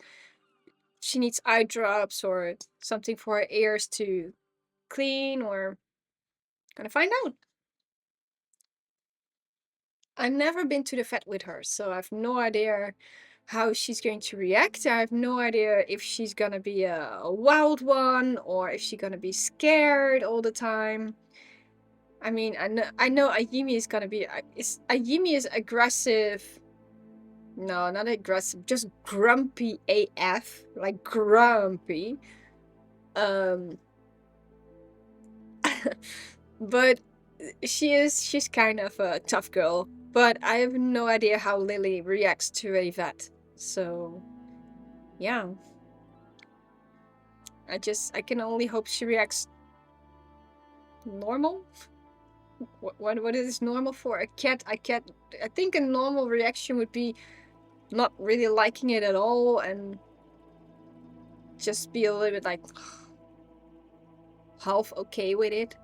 she needs eye drops or something for her ears to clean, or gonna find out. I've never been to the vet with her, so I have no idea how she's going to react. I have no idea if she's gonna be a wild one or if she's gonna be scared all the time. I mean, I know Ayumi is gonna be... Ayumi is aggressive. No, not aggressive, just grumpy AF. Like, grumpy. But she's kind of a tough girl. But I have no idea how Lily reacts to a vet. So, yeah. I can only hope she reacts normal. What is normal for a cat? I think a normal reaction would be not really liking it at all and just be a little bit like half okay with it.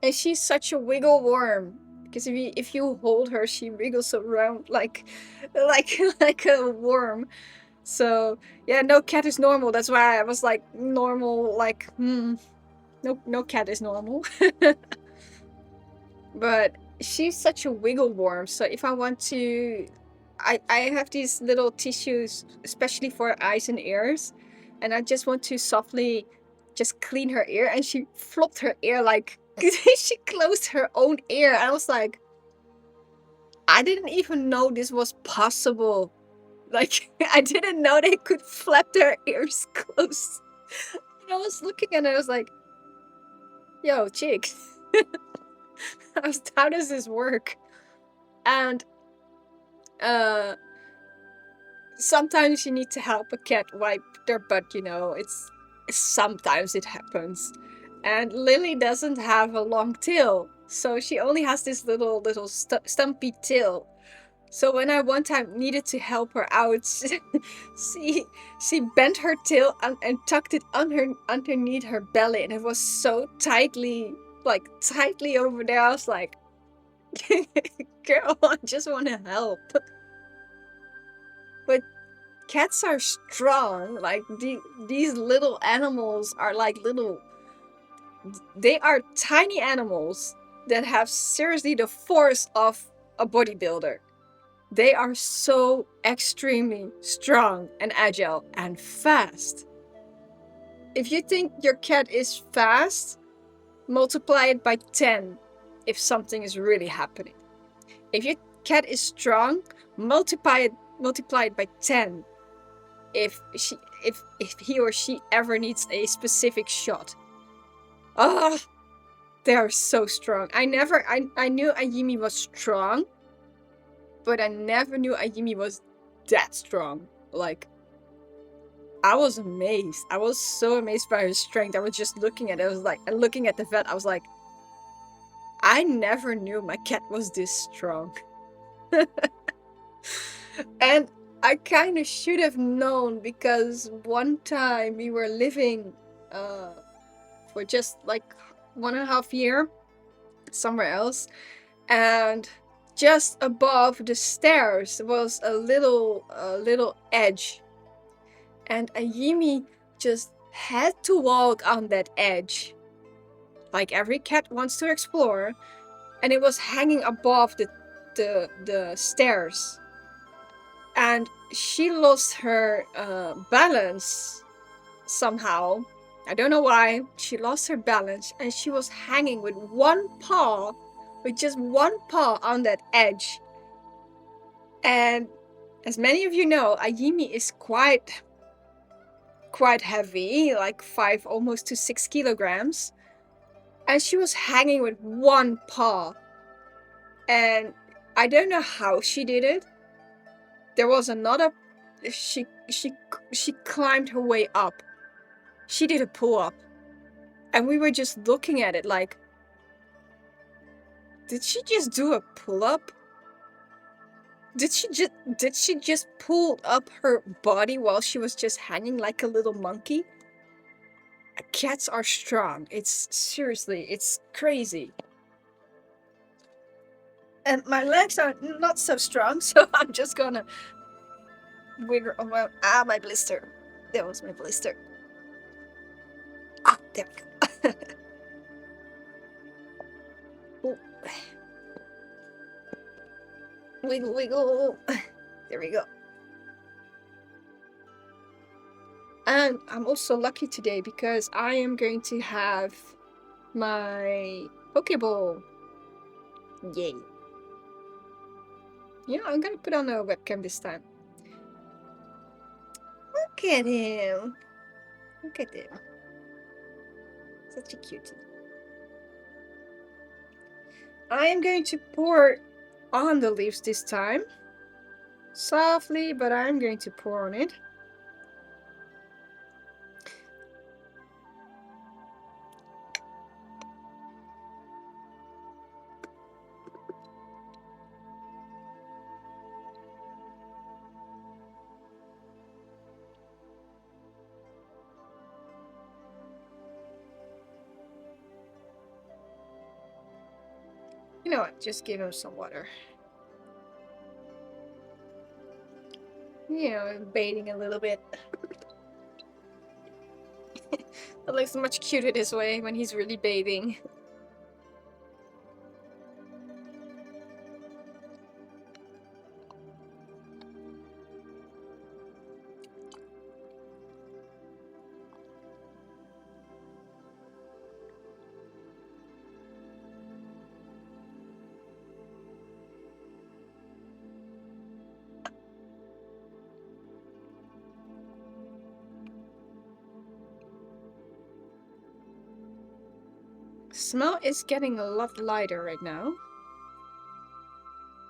And she's such a wiggle worm, because if you hold her, she wriggles around like a worm. So yeah, no cat is normal. That's why I was like, normal, like no cat is normal. But she's such a wiggle worm, so if I want to... I have these little tissues, especially for eyes and ears, and I just want to softly just clean her ear, and she flopped her ear like... she closed her own ear. I was like, I didn't even know this was possible. Like, I didn't know they could flap their ears closed. And I was looking and I was like, yo, chick. How does this work? And sometimes you need to help a cat wipe their butt, you know. Sometimes it happens. And Lily doesn't have a long tail, so she only has this little stumpy tail. So when I one time needed to help her out, she bent her tail and tucked it underneath her belly, and it was so tightly over there. I was like, girl, I just want to help. But cats are strong. Like, these little animals are like little... They are tiny animals that have seriously the force of a bodybuilder. They are so extremely strong and agile and fast. If you think your cat is fast, multiply it by 10 if something is really happening. If your cat is strong, multiply it by 10 if he or she ever needs a specific shot. Oh, they are so strong. I knew Ayumi was strong, but I never knew Ayumi was that strong. Like, I was amazed. I was so amazed by her strength. I was just looking at it. I was like, and looking at the vet, I was like, I never knew my cat was this strong. And I kind of should have known, because one time we were living for just like 1.5 years somewhere else, and just above the stairs was a little edge, and Ayimi just had to walk on that edge, like every cat wants to explore, and it was hanging above the stairs, and she lost her balance somehow. I don't know why. She lost her balance, and she was hanging with just one paw on that edge. And as many of you know, Ayimi is quite heavy, like 5 almost to 6 kilograms. And she was hanging with one paw. And I don't know how she did it. There was another, she climbed her way up. She did a pull-up. And we were just looking at it like, did she just do a pull-up? Did she just pull up her body while she was just hanging like a little monkey? Cats are strong. It's crazy. And my legs are not so strong, so I'm just gonna wiggle around. My blister. That was my blister. There we go. Ooh. Wiggle, wiggle. There we go. And I'm also lucky today because I am going to have my Pokeball. Yay. Yeah, I'm gonna put on a webcam this time. Look at him. Look at him. Such a cutie. I am going to pour on the leaves this time. Softly, but I'm going to pour on it. You know what? Just give him some water. You know, baiting a little bit. It looks much cuter this way when he's really bathing. Smell is getting a lot lighter right now.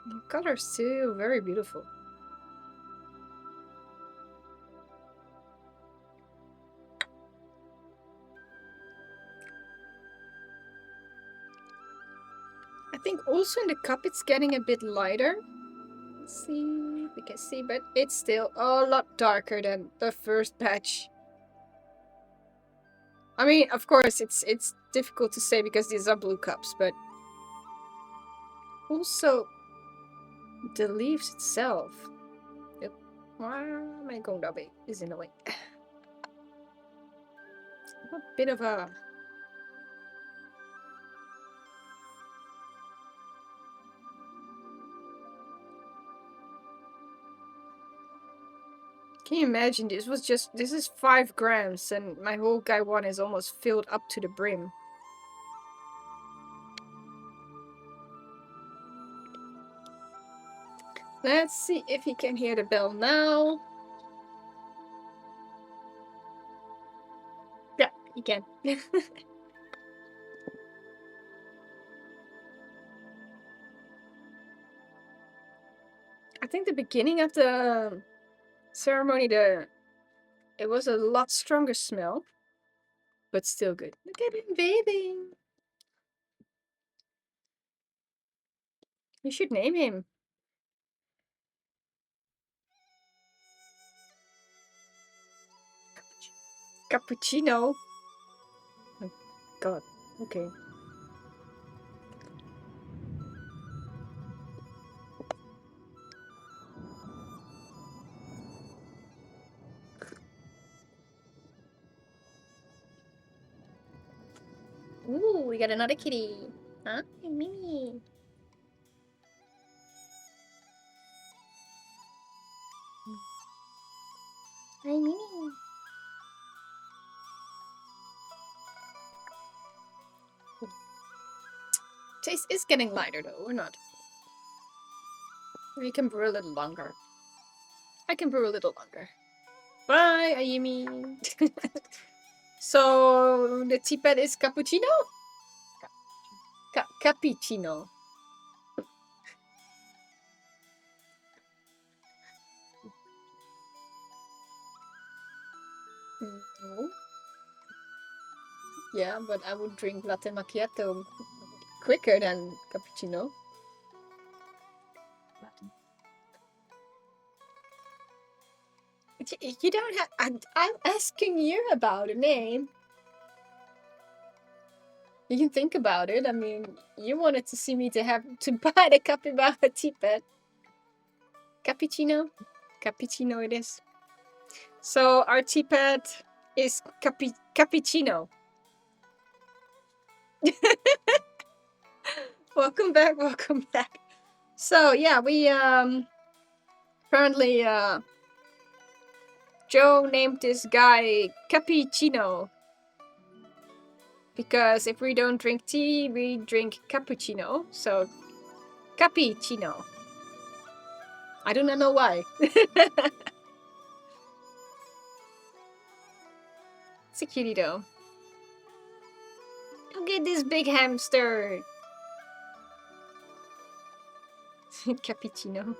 The color's still very beautiful. I think also in the cup it's getting a bit lighter. Let's see, we can see, but it's still a lot darker than the first batch. I mean, of course, it's difficult to say because these are blue cups, but also the leaves itself. Yep. My Gondabe is in the way. A bit of a Can you imagine? This is 5 grams, and my whole gaiwan is almost filled up to the brim. Let's see if you can hear the bell now. Yeah, you can. I think the beginning of the ceremony, it was a lot stronger smell, but still good. Look at him bathing. You should name him. Cappuccino. God. Okay. Ooh, we got another kitty. Huh? Mimi. Hi, Mimi. Taste is getting lighter though, or not? We can brew a little longer. I can brew a little longer. Bye, Ayumi. So the teapet is cappuccino? Cappuccino. No. Yeah, but I would drink latte macchiato quicker than cappuccino. You don't have. I'm asking you about a name. You can think about it. I mean, you wanted to see me to buy the capybara teapot. Cappuccino? Cappuccino it is. So our teapot is cappuccino. Welcome back, welcome back. So yeah, we apparently Joe named this guy Cappuccino. Because if we don't drink tea, we drink cappuccino. So cappuccino. I do not know why. It's a cutie though. Look at this big hamster. Cappuccino.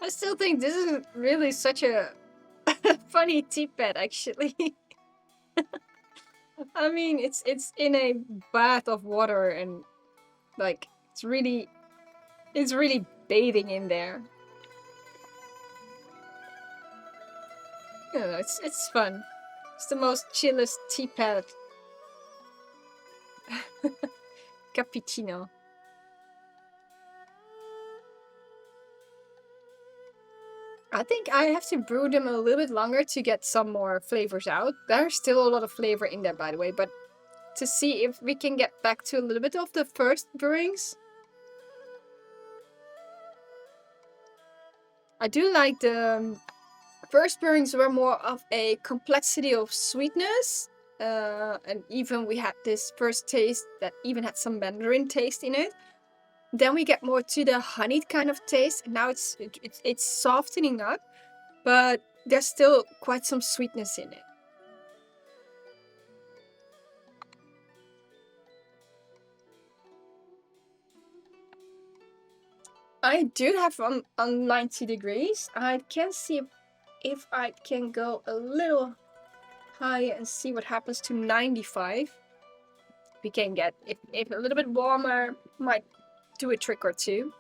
I still think this is really such a funny teapot, actually. I mean, it's in a bath of water and like it's really bathing in there. You know, it's fun. It's the most chillest teapot. Cappuccino. I think I have to brew them a little bit longer to get some more flavors out. There's still a lot of flavor in there, by the way, but to see if we can get back to a little bit of the first brewings. I do like the first brewings were more of a complexity of sweetness. And even we had this first taste that even had some mandarin taste in it. Then we get more to the honeyed kind of taste. And now it's softening up, but there's still quite some sweetness in it. I do have on 90 degrees. I can see if I can go a little higher and see what happens to 95. We can get, if a little bit warmer, might do a trick or two.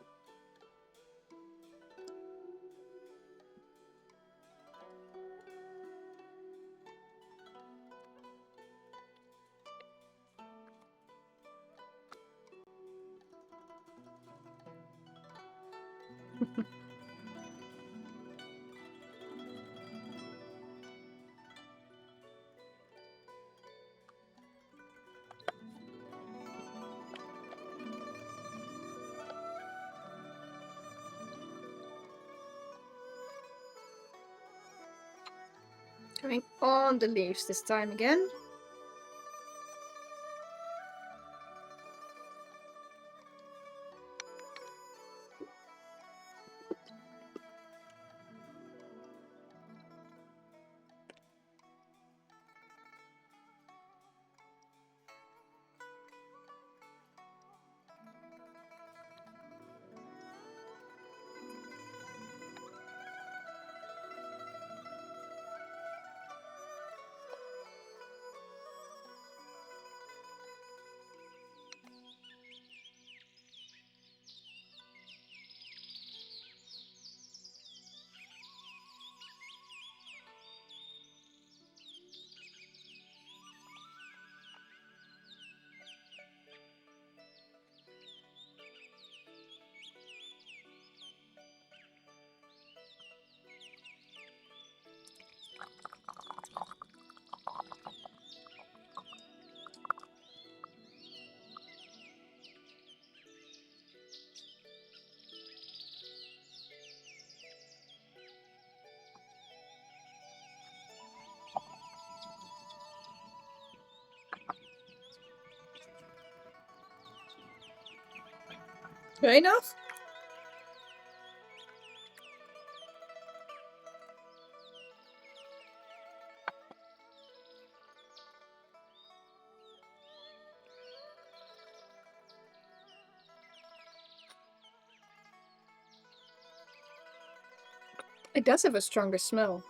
Going on the leaves this time again. Fair enough. It does have a stronger smell.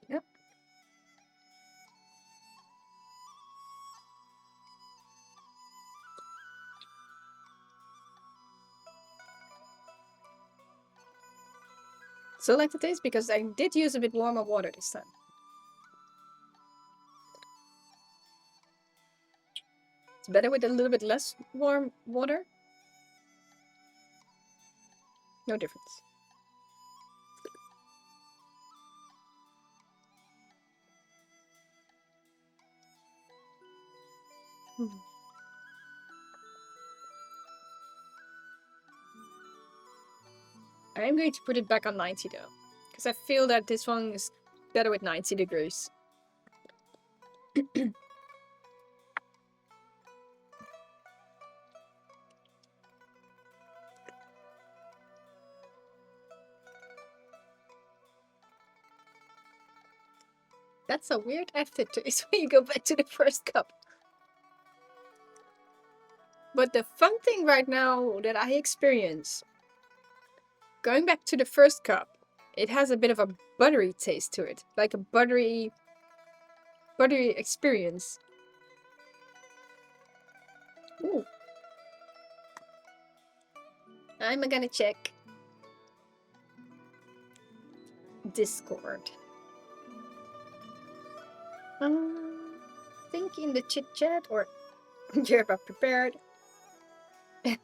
Yep. So like the taste because I did use a bit warmer water this time. It's better with a little bit less warm water. No difference. I'm going to put it back on 90 though, because I feel that this one is better with 90 degrees. That's a weird aftertaste when you go back to the first cup. But the fun thing right now that I experience, going back to the first cup, it has a bit of a buttery taste to it, like a buttery experience. Ooh. I'm gonna check Discord. Think in the chit chat or you're about prepared. Let's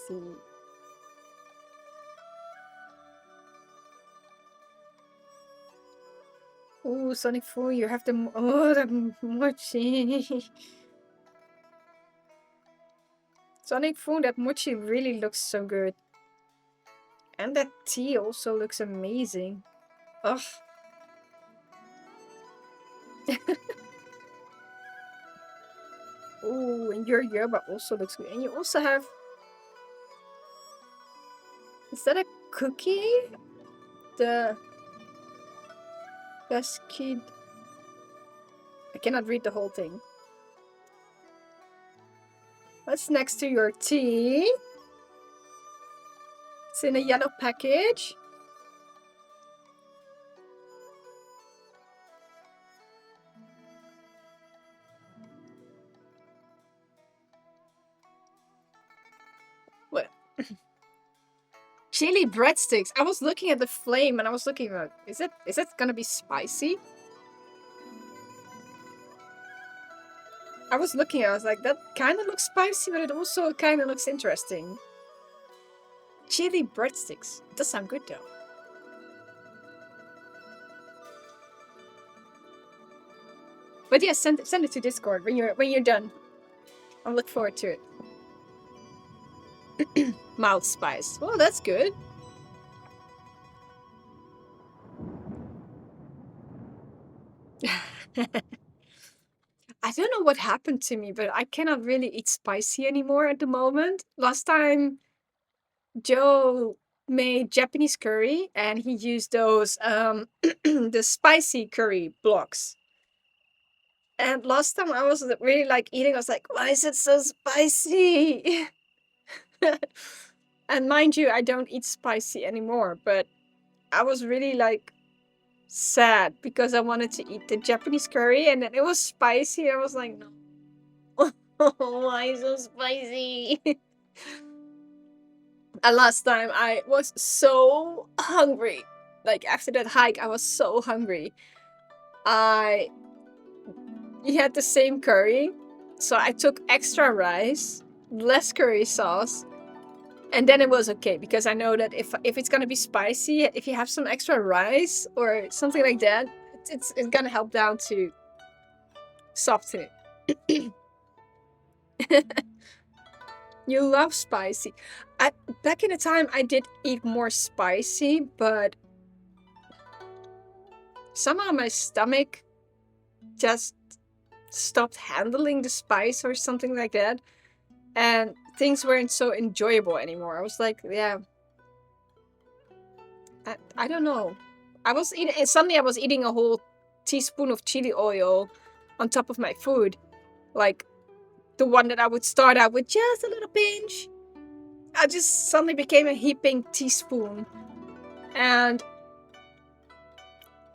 see. Oh, Sonic 4, you have the the mochi. Sonic 4, that mochi really looks so good. And that tea also looks amazing. Ugh. Oh, and your yerba also looks good. And you also have... Is that a cookie? The... Best kid... I cannot read the whole thing. What's next to your tea? It's in a yellow package. What? Chili breadsticks. I was looking at the flame and I was looking at, is it gonna be spicy? I was looking, I was like, that kind of looks spicy, but it also kind of looks interesting. Chili breadsticks. It does sound good though. But yeah, send it to Discord when you're done. I'll look forward to it. Mild spice. Well, that's good. I don't know what happened to me, but I cannot really eat spicy anymore at the moment. Last time Joe made Japanese curry and he used those the spicy curry blocks. And last time I was really like eating, I was like, why is it so spicy? And mind you, I don't eat spicy anymore, but I was really like sad because I wanted to eat the Japanese curry and then it was spicy. I was like, no. Why so spicy? And last time I was so hungry. Like after that hike, I was so hungry. He had the same curry, so I took extra rice, less curry sauce, and then it was okay because I know that if it's gonna be spicy, if you have some extra rice or something like that, it's gonna help down to soften it. You love spicy. Back in the time I did eat more spicy, but somehow my stomach just stopped handling the spice or something like that, and things weren't so enjoyable anymore. I was like, yeah, I don't know. I was eating, and suddenly I was eating a whole teaspoon of chili oil on top of my food, like the one that I would start out with just a little pinch. I just suddenly became a heaping teaspoon, and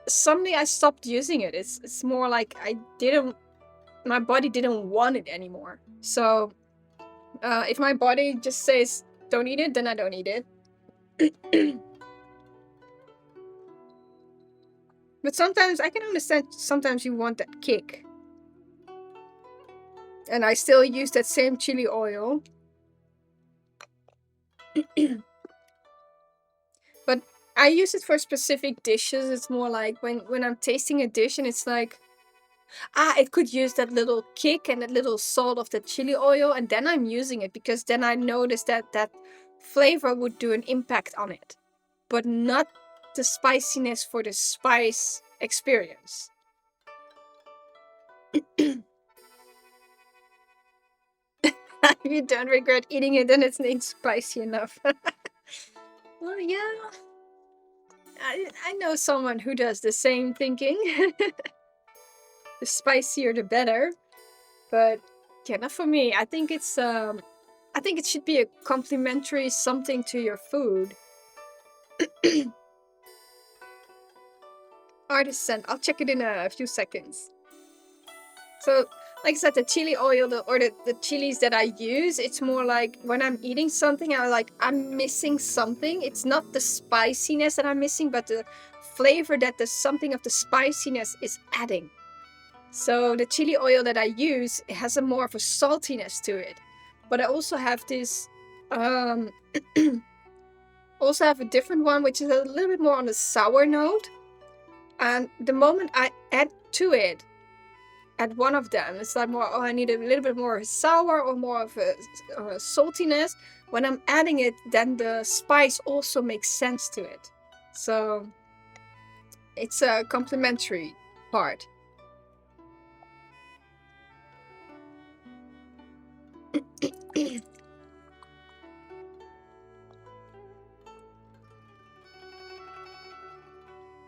suddenly I stopped using it. It's more like my body didn't want it anymore. So if my body just says don't eat it, then I don't eat it. But sometimes I can understand, sometimes you want that kick. And I still use that same chili oil. But I use it for specific dishes. It's more like when I'm tasting a dish and it's like, it could use that little kick and that little salt of the chili oil, and then I'm using it because then I notice that flavor would do an impact on it, but not the spiciness for the spice experience. If you don't regret eating it, then it's not spicy enough. Well, yeah, I know someone who does the same thinking. The spicier, the better. But yeah, not for me. I think it should be a complimentary something to your food. Artisan. I'll check it in a few seconds. So, like I said, the chili oil or the chilies that I use, it's more like when I'm eating something, I'm missing something. It's not the spiciness that I'm missing, but the flavor that the something of the spiciness is adding. So the chili oil that I use, it has a more of a saltiness to it. But I also have this um also have a different one which is a little bit more on the sour note. And the moment I add to it, at one of them, it's like more, I need a little bit more sour or more of a saltiness. When I'm adding it, then the spice also makes sense to it. So it's a complementary part.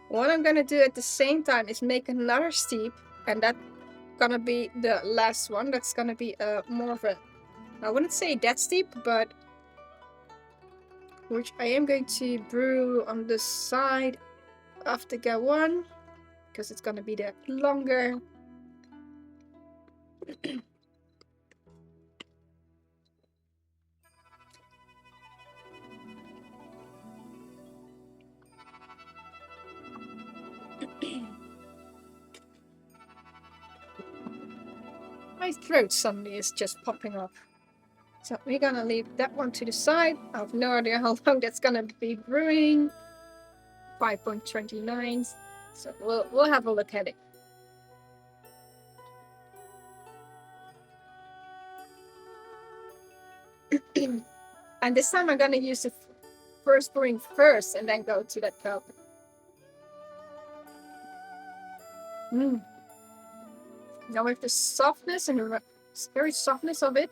What I'm gonna do at the same time is make another steep, and that's gonna be the last one. That's gonna be more of a, I wouldn't say that steep, but which I am going to brew on the side of the gaiwan because it's gonna be that longer. My throat suddenly is just popping up. So we're gonna leave that one to the side. I have no idea how long that's gonna be brewing. 5.29. So we'll have a look at it. And this time I'm gonna use the first brewing first and then go to that cup. Now with the softness and the very softness of it.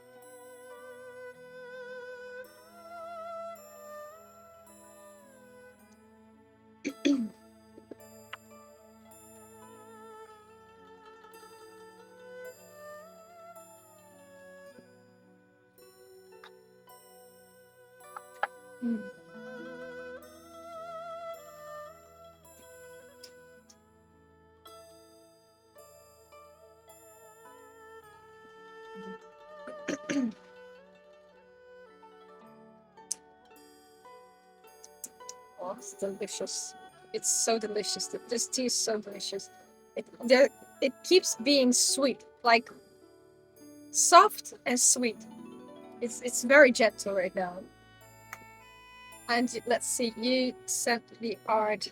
Oh, it's delicious. It's so delicious. This tea is so delicious. It keeps being sweet, like soft and sweet. It's very gentle right now. And let's see, you sent the art.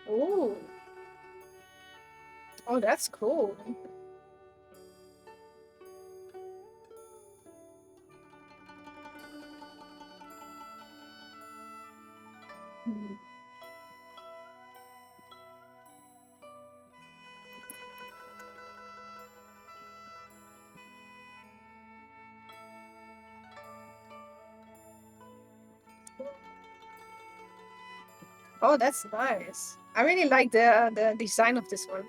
Oh, oh, that's cool. Mm. Oh, that's nice. I really like the design of this one.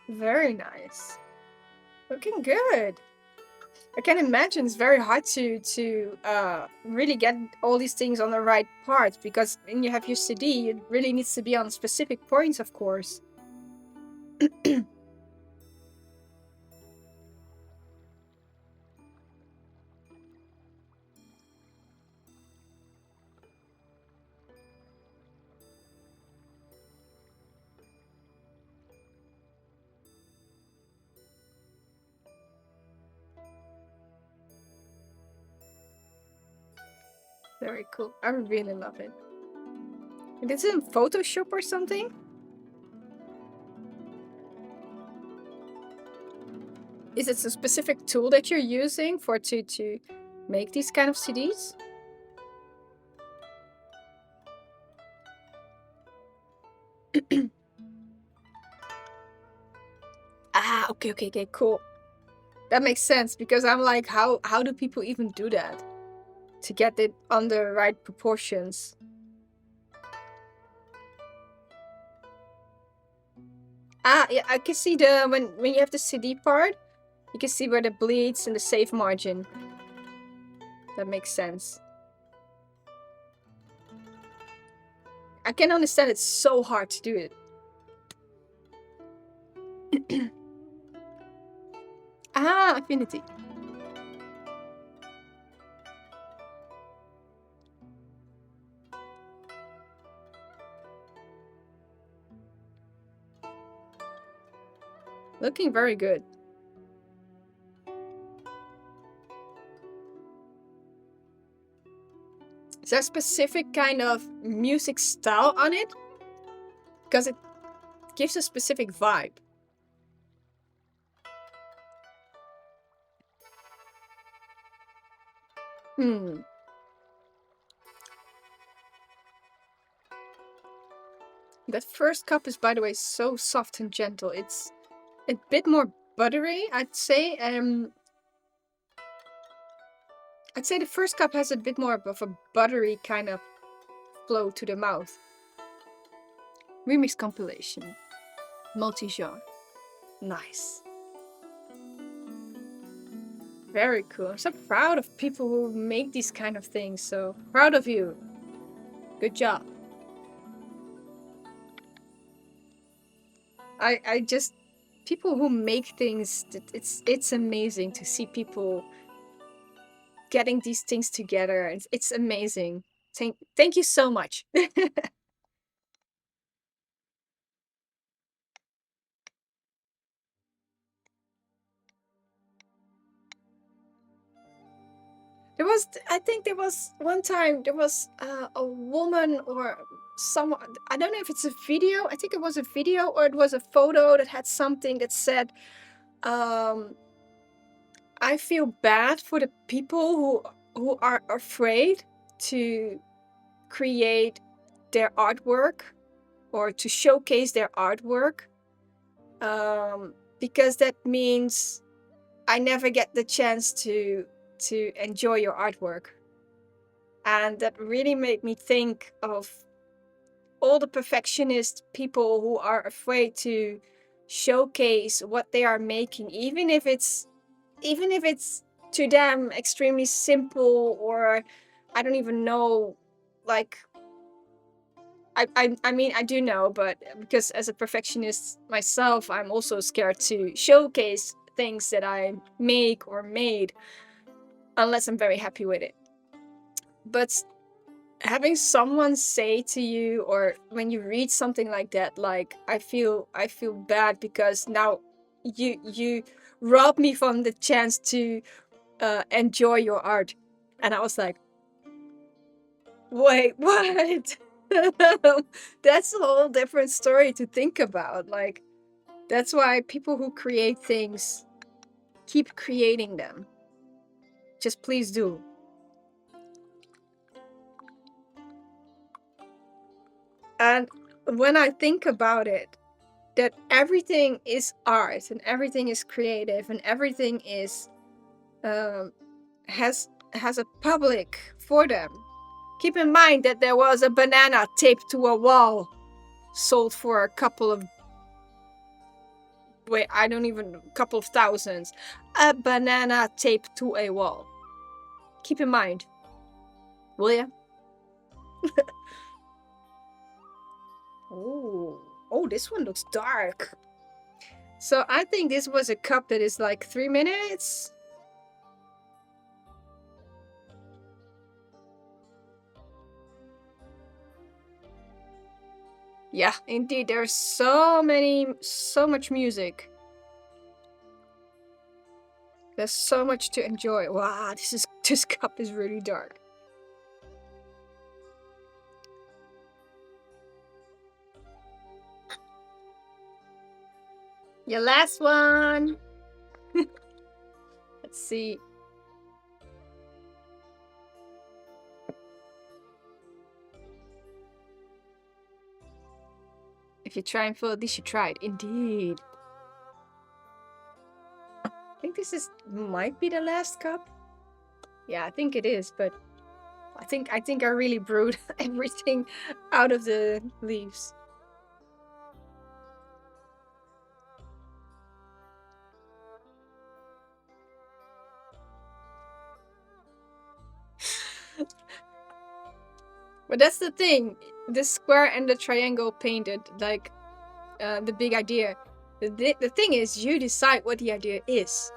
Very nice. Looking good. I can imagine it's very hard to really get all these things on the right part, because when you have your CD, it really needs to be on specific points, of course. Very cool. I really love it. And it's in Photoshop or something? Is it a specific tool that you're using for to make these kind of CDs? Ah, okay, cool. That makes sense, because I'm like, how do people even do that to get it on the right proportions? Ah, yeah, I can see the when you have the CD part, you can see where the bleeds and the save margin. That makes sense. I can understand it's so hard to do it. Ah, affinity. Looking very good. Is there a specific kind of music style on it? Because it gives a specific vibe. Hmm. That first cup is, by the way, so soft and gentle. It's a bit more buttery, I'd say. I'd say the first cup has a bit more of a buttery kind of flow to the mouth. Remix compilation. Multi-genre. Nice. Very cool. I'm so proud of people who make these kind of things. So proud of you. Good job. I just, people who make things, it's amazing to see people getting these things together. It's amazing. Thank you so much. I think there was one time, there was a woman or someone, I don't know if it's a video, I think it was a video or it was a photo that had something that said, um, I feel bad for the people who are afraid to create their artwork or to showcase their artwork, because that means I never get the chance to enjoy your artwork. And that really made me think of all the perfectionist people who are afraid to showcase what they are making, even if it's to them extremely simple, or I don't even know, like, I mean, I do know, but because as a perfectionist myself, I'm also scared to showcase things that I make or made unless I'm very happy with it. But having someone say to you, or when you read something like that, like, I feel bad because now you rob me from the chance to enjoy your art. And I was like, wait, what? That's a whole different story to think about. Like, that's why people who create things keep creating them. Just please do. And when I think about it, that everything is art and everything is creative and everything is um, has a public for them. Keep in mind that there was a banana taped to a wall, sold for a couple of couple of thousands. A banana taped to a wall. Keep in mind, will ya? Oh, this one looks dark. So I think this was a cup that is like 3 minutes. Yeah, indeed, there's so much music. There's so much to enjoy. Wow, this cup is really dark. Your last one. Let's see. If you try and fill it, this you tried. Indeed. I think this might be the last cup. Yeah, I think it is, but I think I really brewed everything out of the leaves. But that's the thing. The square and the triangle painted, like the big idea. The thing is, you decide what the idea is.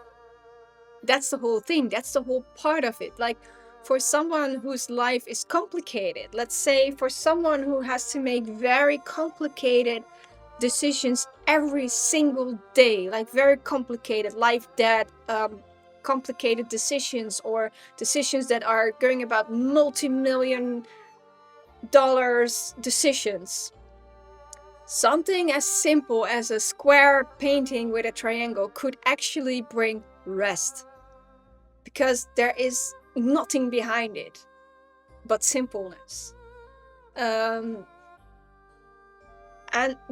That's the whole thing. That's the whole part of it. Like, for someone whose life is complicated, let's say for someone who has to make very complicated decisions every single day, like very complicated life, death, complicated decisions, or decisions that are going about multi-million dollars decisions. Something as simple as a square painting with a triangle could actually bring rest, because there is nothing behind it but simpleness. And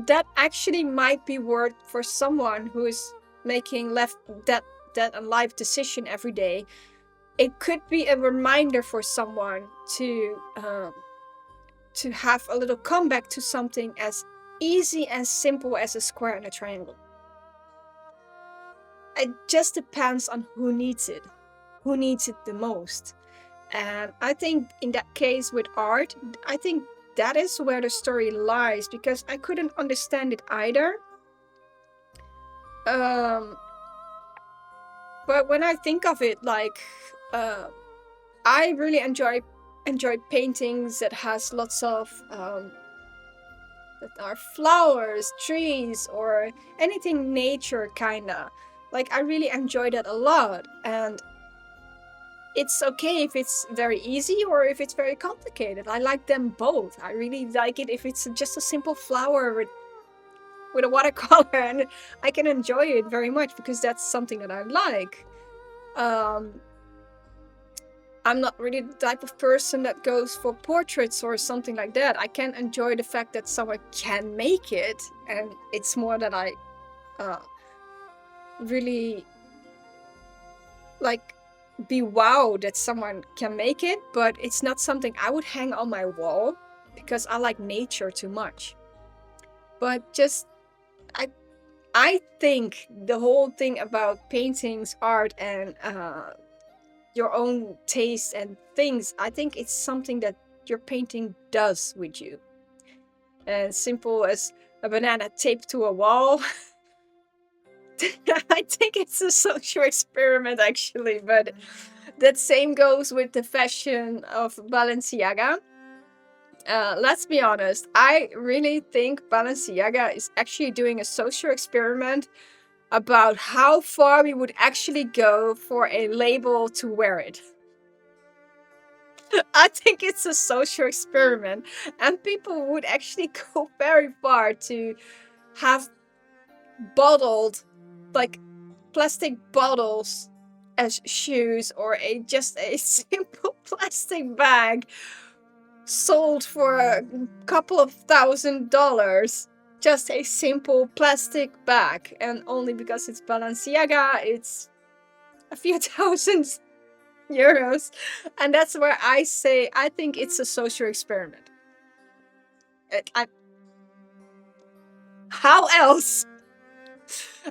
that actually might be worth for someone who is making that a life decision every day. It could be a reminder for someone to have a little comeback to something as easy and simple as a square and a triangle. It just depends on who needs it the most. And I think in that case with art, I think that is where the story lies, because I couldn't understand it either. But when I think of it, like, I really enjoy paintings that has lots of that are flowers, trees, or anything nature kinda. Like, I really enjoy that a lot, and it's okay if it's very easy or if it's very complicated. I like them both. I really like it if it's just a simple flower with a watercolor, and I can enjoy it very much because that's something that I like. I'm not really the type of person that goes for portraits or something like that. I can enjoy the fact that someone can make it, and it's more that I really like be wowed that someone can make it, but it's not something I would hang on my wall because I like nature too much. But just I think the whole thing about paintings, art, and your own taste and things, I think it's something that your painting does with you. As simple as a banana taped to a wall. I think it's a social experiment, actually, but that same goes with the fashion of Balenciaga. Let's be honest, I really think Balenciaga is actually doing a social experiment about how far we would actually go for a label to wear it. I think it's a social experiment, and people would actually go very far to have bottled, like plastic bottles as shoes, or just a simple plastic bag sold for a couple of $1,000. Just a simple plastic bag, and only because it's Balenciaga, it's a few thousand euros. And that's where I say I think it's a social experiment. How else?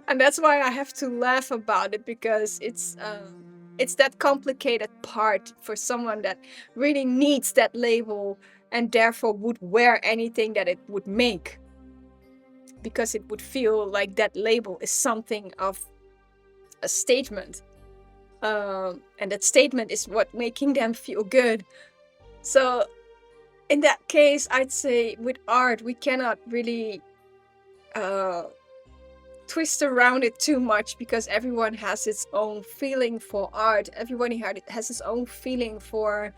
And that's why I have to laugh about it, because it's that complicated part for someone that really needs that label and therefore would wear anything that it would make, because it would feel like that label is something of a statement, and that statement is what making them feel good. So in that case, I'd say with art we cannot really twist around it too much, because everyone has its own feeling for art. Everyone has its own feeling for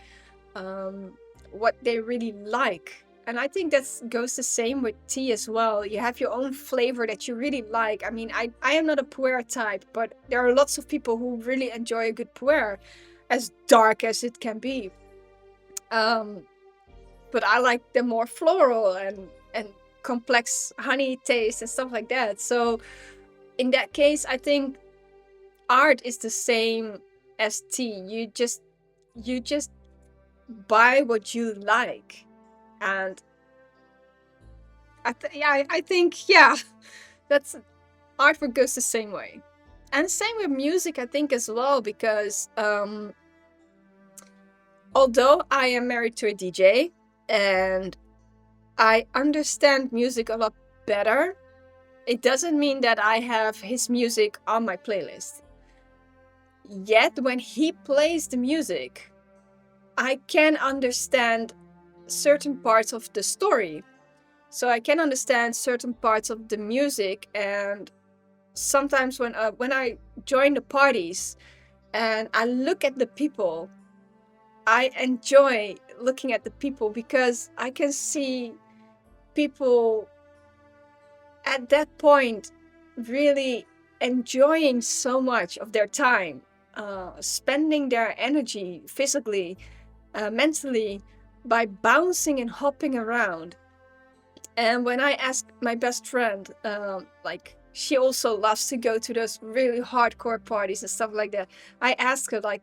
what they really like. And I think that goes the same with tea as well. You have your own flavor that you really like. I mean, I am not a pu'er type, but there are lots of people who really enjoy a good pu'er, as dark as it can be. But I like the more floral and complex honey taste and stuff like that. So in that case, I think art is the same as tea. You just buy what you like, and I think that's artwork goes the same way, and same with music, I think, as well, because although I am married to a DJ and I understand music a lot better, it doesn't mean that I have his music on my playlist. Yet when he plays the music, I can understand certain parts of the story. So I can understand certain parts of the music, and sometimes when I join the parties and I look at the people, I enjoy looking at the people, because I can see people at that point really enjoying so much of their time, spending their energy physically, mentally, by bouncing and hopping around. And when I ask my best friend, like, she also loves to go to those really hardcore parties and stuff like that, I ask her, like,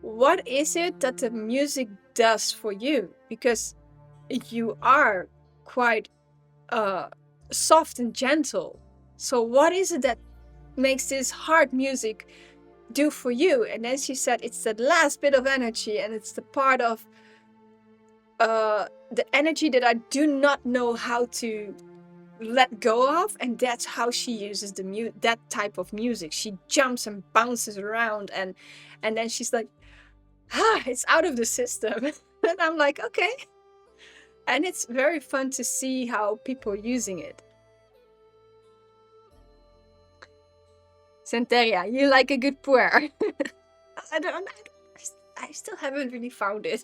what is it that the music does for you? Because you are quite soft and gentle. So what is it that makes this hard music do for you? And then she said it's the last bit of energy, and it's the part of the energy that I do not know how to let go of, and that's how she uses that type of music. She jumps and bounces around, and then she's like, it's out of the system. And I'm like, okay. And it's very fun to see how people are using it. Centeria, you like a good pu'er? I still haven't really found it.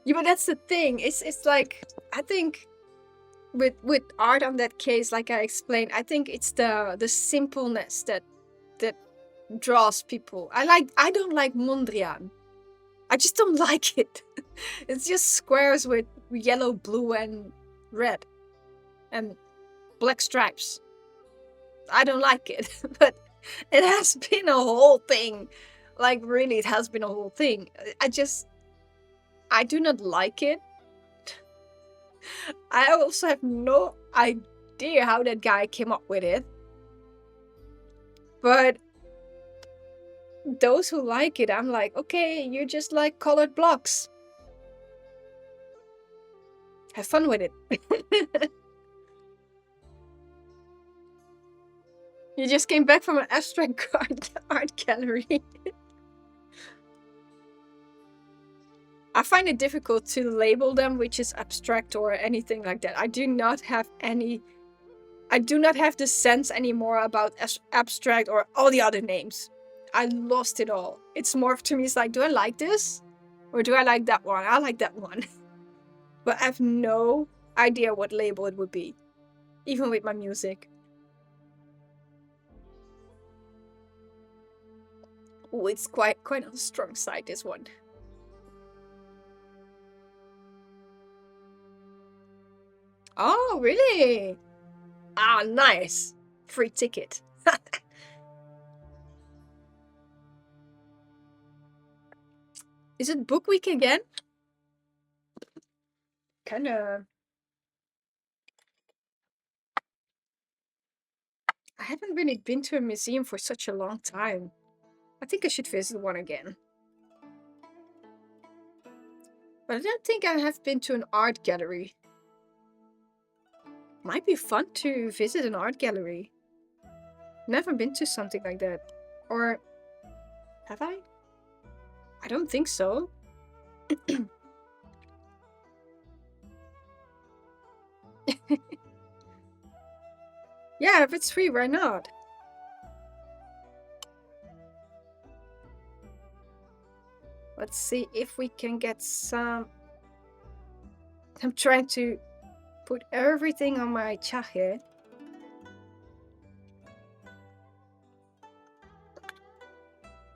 Yeah, but that's the thing. It's like, I think with art on that case, like I explained, I think it's the simpleness that draws people. I don't like Mondrian. I just don't like it. It's just squares with yellow, blue, and red, and black stripes. I don't like it. But it has been a whole thing. Like, really, it has been a whole thing. I do not like it. I also have no idea how that guy came up with it. But those who like it, I'm like, okay, you just like colored blocks. Have fun with it. You just came back from an abstract art gallery. I find it difficult to label them, which is abstract or anything like that. I do not have any I do not have the sense anymore about abstract or all the other names. I lost it all. It's more to me, it's like, do I like this? Or do I like that one? I like that one. But I have no idea what label it would be. Even with my music. Oh, it's quite on the strong side, this one. Oh, really? Ah, nice. Free ticket. Is it book week again? Kinda. I haven't really been to a museum for such a long time. I think I should visit one again. But I don't think I have been to an art gallery. Might be fun to visit an art gallery. Never been to something like that. Or have I? I don't think so. Yeah, if it's free, why not? Let's see if we can get some. I'm trying to put everything on my chahe.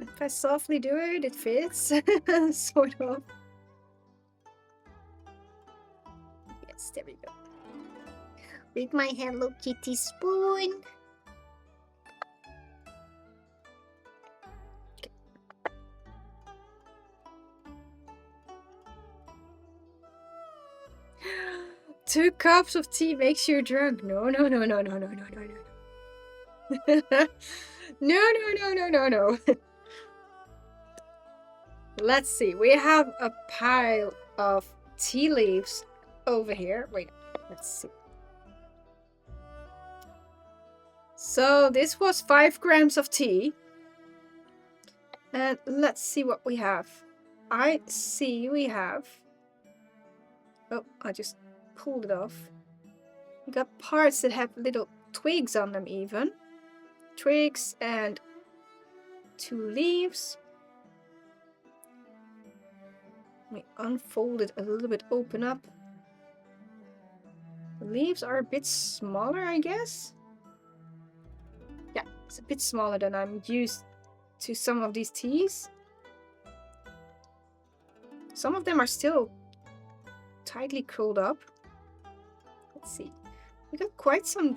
If I softly do it, it fits. Sort of. Yes, there we go. With my Hello Kitty spoon. Okay. 2 cups of tea makes you drunk. No, no, no, no, no, no, no, no, no. No, no, no, no, no, no. Let's see. We have a pile of tea leaves over here. Wait, let's see. So this was 5 grams of tea. And let's see what we have. I see we have... Oh, I just pulled it off. We got parts that have little twigs on them even. Twigs and 2 leaves. Let me unfold it a little bit, open up. The leaves are a bit smaller, I guess. Yeah, it's a bit smaller than I'm used to some of these teas. Some of them are still tightly curled up. Let's see. We got quite some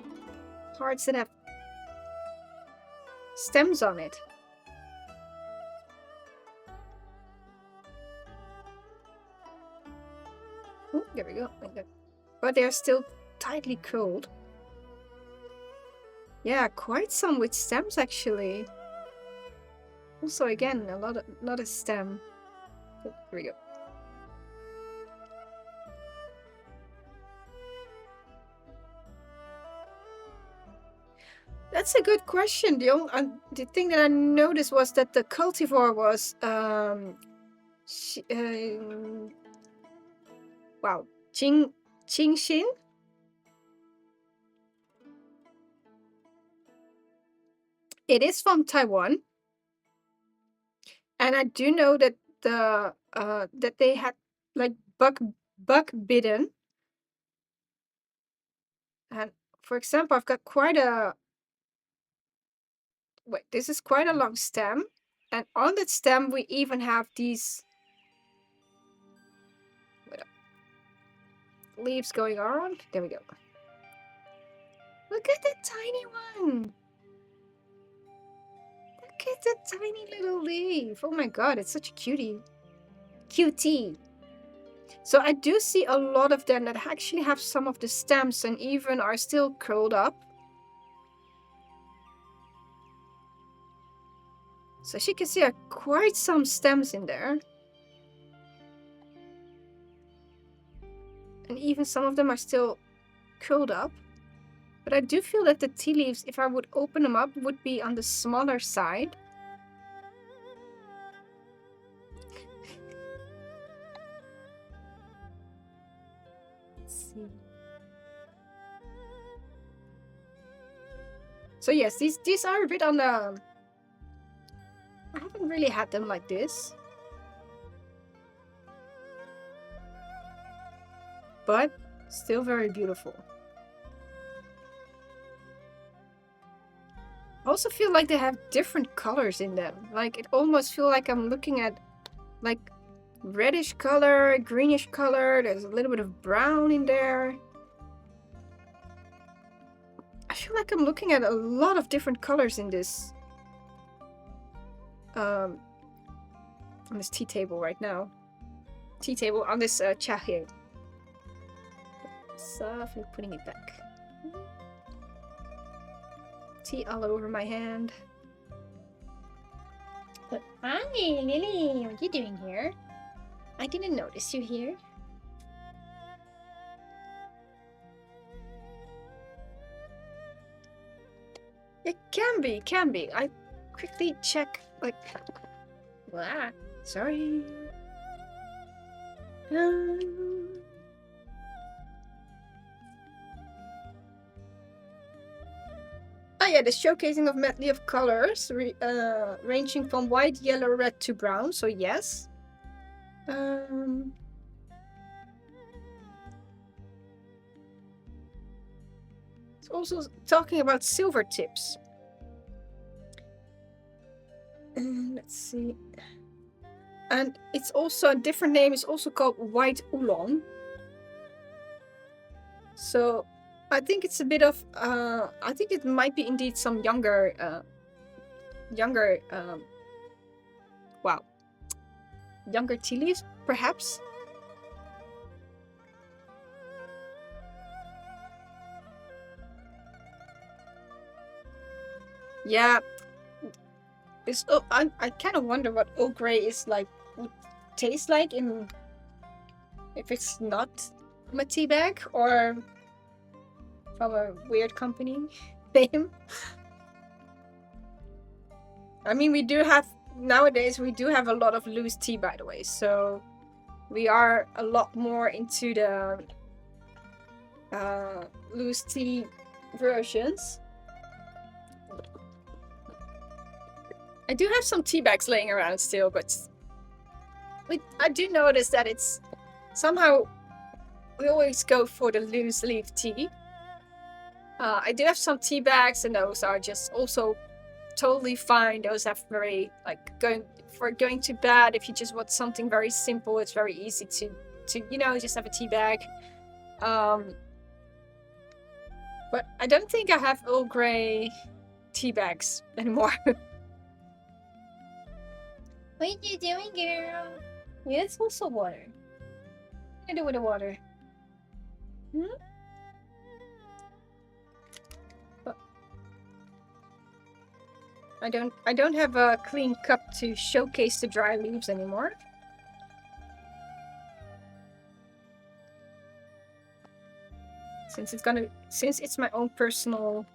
parts that have stems on it. Oh, there we go. Like that. But they're still tightly curled. Yeah, quite some with stems actually. Also, again, not a stem. Oh, here we go. That's a good question. The thing that I noticed was that the cultivar was wow, Qingxin. It is from Taiwan, and I do know that that they had like bug bitten. And for example, I've got quite a wait. This is quite a long stem, and on that stem we even have these leaves going on. There we go. Look at that tiny one. Look at that tiny little leaf. Oh my god, it's such a cutie. Cutie. So I do see a lot of them that actually have some of the stems and even are still curled up. So as you can see, there are quite some stems in there. And even some of them are still curled up. But I do feel that the tea leaves, if I would open them up, would be on the smaller side. Let's see. So yes, these are a bit on the... I haven't really had them like this. But still very beautiful. I also feel like they have different colors in them. Like, it almost feels like I'm looking at, like, reddish color, greenish color. There's a little bit of brown in there. I feel like I'm looking at a lot of different colors in this on this tea table right now. Tea table on this chahe. Softly putting it back. Tea all over my hand. But hi, Lily. What are you doing here? I didn't notice you here. It can be. I quickly check, like... Wow, sorry. Oh yeah, the showcasing of medley of colors, ranging from white, yellow, red to brown, so yes. It's also talking about silver tips. Let's see. And it's also a different name, it's also called white oolong. So I think it's a bit of I think it might be indeed some younger younger tea leaves, perhaps. Yeah, it's I kind of wonder what Earl Grey is like, would taste like in if it's not from a tea bag or from a weird company name. I mean, we do have nowadays we do have a lot of loose tea, by the way, so we are a lot more into the loose tea versions. I do have some tea bags laying around still, but I do notice that it's somehow we always go for the loose leaf tea. I do have some tea bags, and those are just also totally fine. Those have very like going to bed. If you just want something very simple, it's very easy to just have a tea bag. But I don't think I have Earl Grey tea bags anymore. What are you doing, girl? Yeah, it's also water. What do you do with the water? I don't have a clean cup to showcase the dry leaves anymore. Since it's my own personal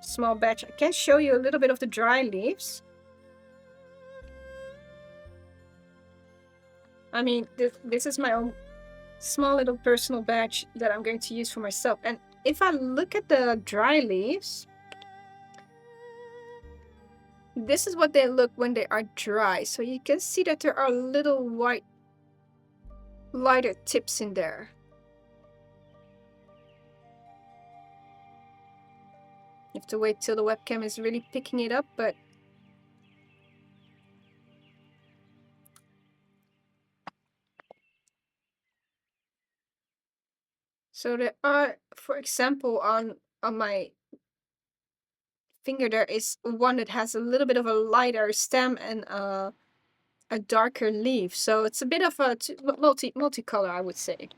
small batch, I can show you a little bit of the dry leaves. I mean, this is my own small little personal batch that I'm going to use for myself. And if I look at the dry leaves, this is what they look when they are dry. So you can see that there are little white, lighter tips in there. You have to wait till the webcam is really picking it up, but so there are, for example, on my finger there is one that has a little bit of a lighter stem and a darker leaf. So it's a bit of a multicolor, I would say. Let's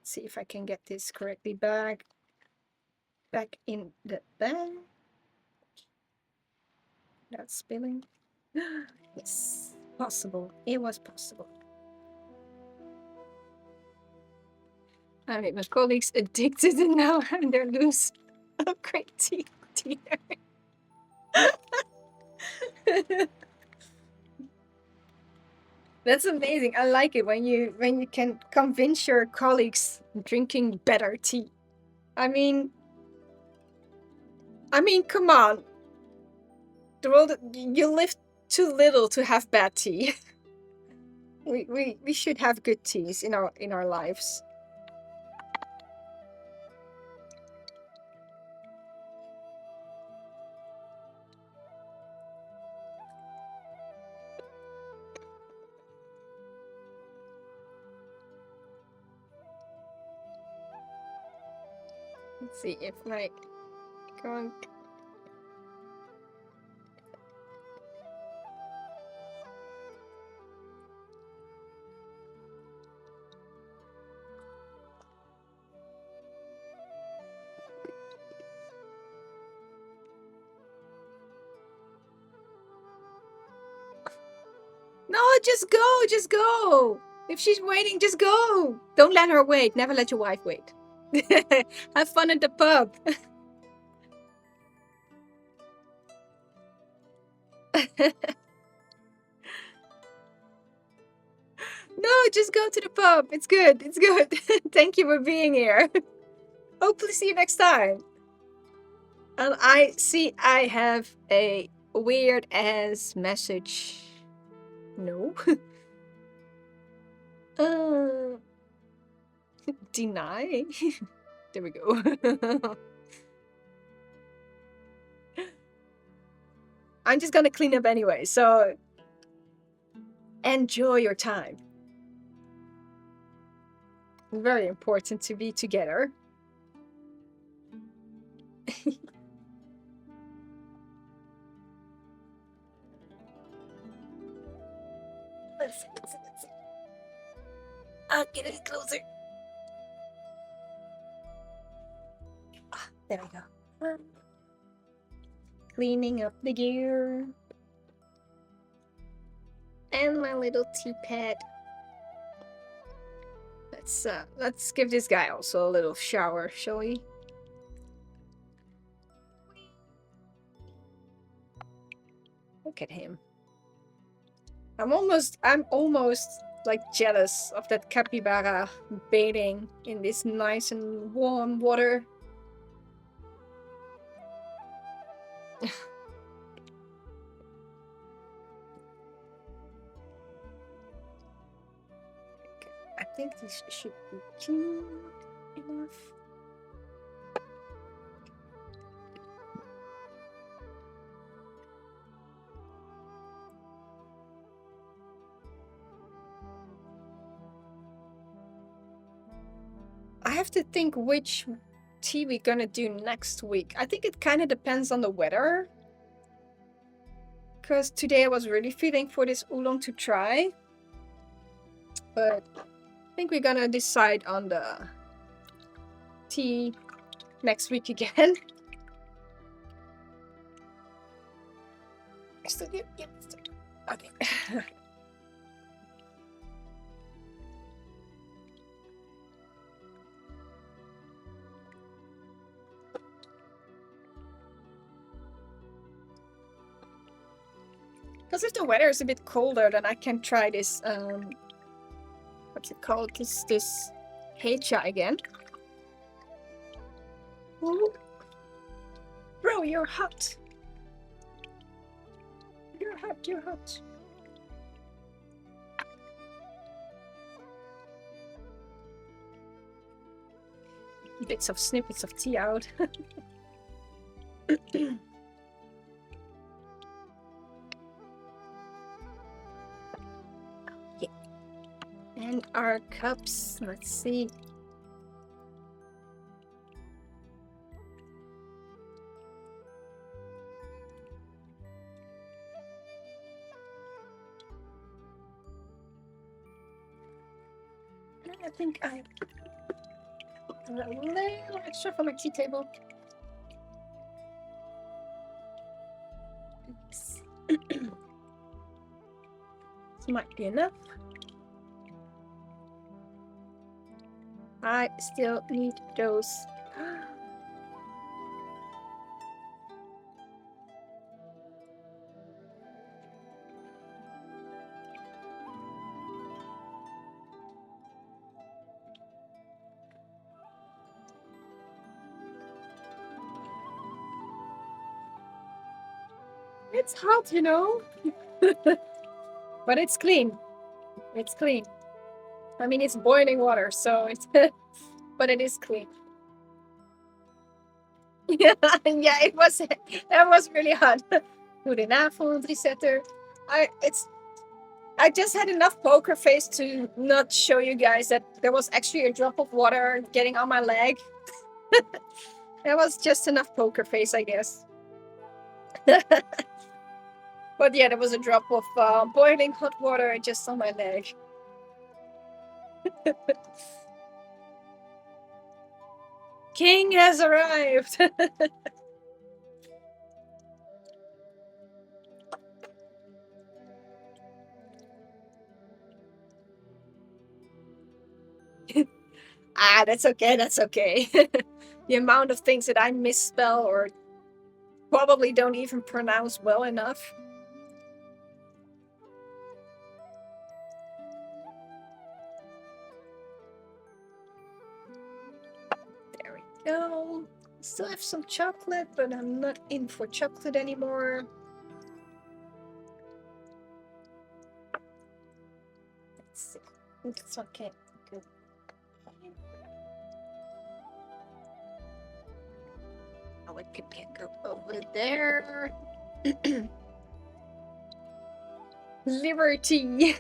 see if I can get this correctly back in the bag. Without spilling. Yes, possible. It was possible. I made my colleagues addicted and now they're loose. Oh, great tea. That's amazing. I like it when you can convince your colleagues drinking better tea. I mean, I mean, come on. The world, you live too little to have bad tea. we should have good teas in our lives. Let's see if I go on. No, just go, just go. If she's waiting, just go. Don't let her wait. Never let your wife wait. Have fun at the pub. No, just go to the pub. It's good. It's good. Thank you for being here. Hopefully see you next time. And I see I have a weird ass message. No. uh, deny. There we go. I'm just gonna clean up anyway, so enjoy your time. Very important to be together. Let's see. I'll get it closer. Ah, there we go. Cleaning up the gear. And my little teapet. Let's give this guy also a little shower, shall we? Look at him. I'm almost like jealous of that capybara bathing in this nice and warm water. I think this should be clean enough. I have to think which tea we're gonna do next week. I think it kind of depends on the weather. Because today I was really feeling for this oolong to try. But I think we're gonna decide on the tea next week again. Okay. Because if the weather is a bit colder, then I can try this, what's it called? This heicha again. Ooh. Bro, you're hot. You're hot, you're hot. Bits of snippets of tea out. Yeah. And our cups, let's see. I think I have a little extra for my tea table. Oops. This might be enough. I still need those. It's hot, you know. But it's clean. It's clean. I mean, it's boiling water, so it's but it is clean. Ja, ja, that was really hot. Goedenavond, resetter. I just had enough poker face to not show you guys that there was actually a drop of water getting on my leg. That was just enough poker face, I guess. But yeah, there was a drop of boiling hot water just on my leg. King has arrived. That's okay. That's okay. The amount of things that I misspell or probably don't even pronounce well enough. There we go. Still have some chocolate, but I'm not in for chocolate anymore. Let's see. I think it's okay. Good. Oh, it can't go over there. Liberty.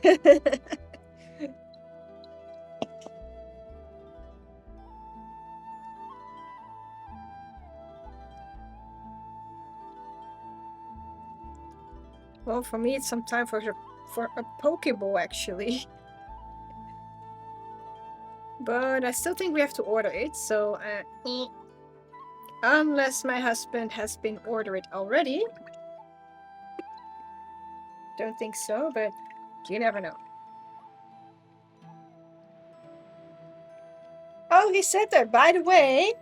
Well, for me, it's some time for a Pokeball, actually. But I still think we have to order it, so unless my husband has been ordered already. Don't think so, but you never know. Oh, he said that. By the way,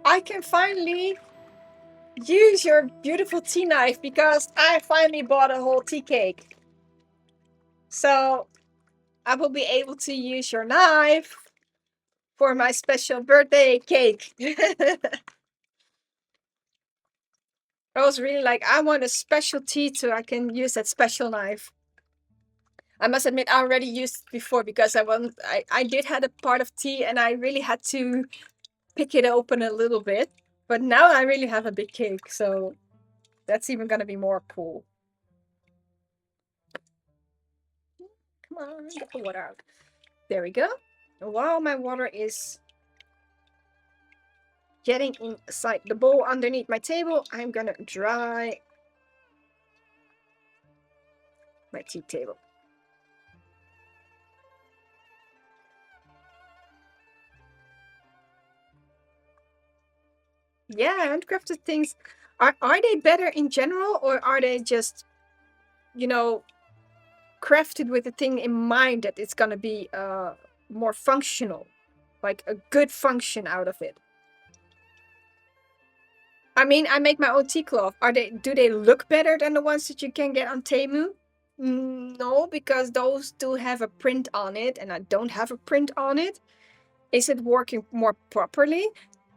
I can finally use your beautiful tea knife because I finally bought a whole tea cake. So I will be able to use your knife for my special birthday cake. I was really like, I want a special tea so I can use that special knife. I must admit, I already used it before because I did had a part of tea and I really had to pick it open a little bit. But now I really have a big cake, so that's even gonna be more cool. Come on, get the water out. There we go. While my water is getting inside the bowl underneath my table, I'm gonna dry my tea table. Yeah, handcrafted things are they better in general, or are they just, you know, crafted with a thing in mind that it's gonna be more functional, like a good function out of it? I mean, I make my own tea cloth. Do they look better than the ones that you can get on Temu? No, because those do have a print on it, and I don't have a print on it. Is it working more properly?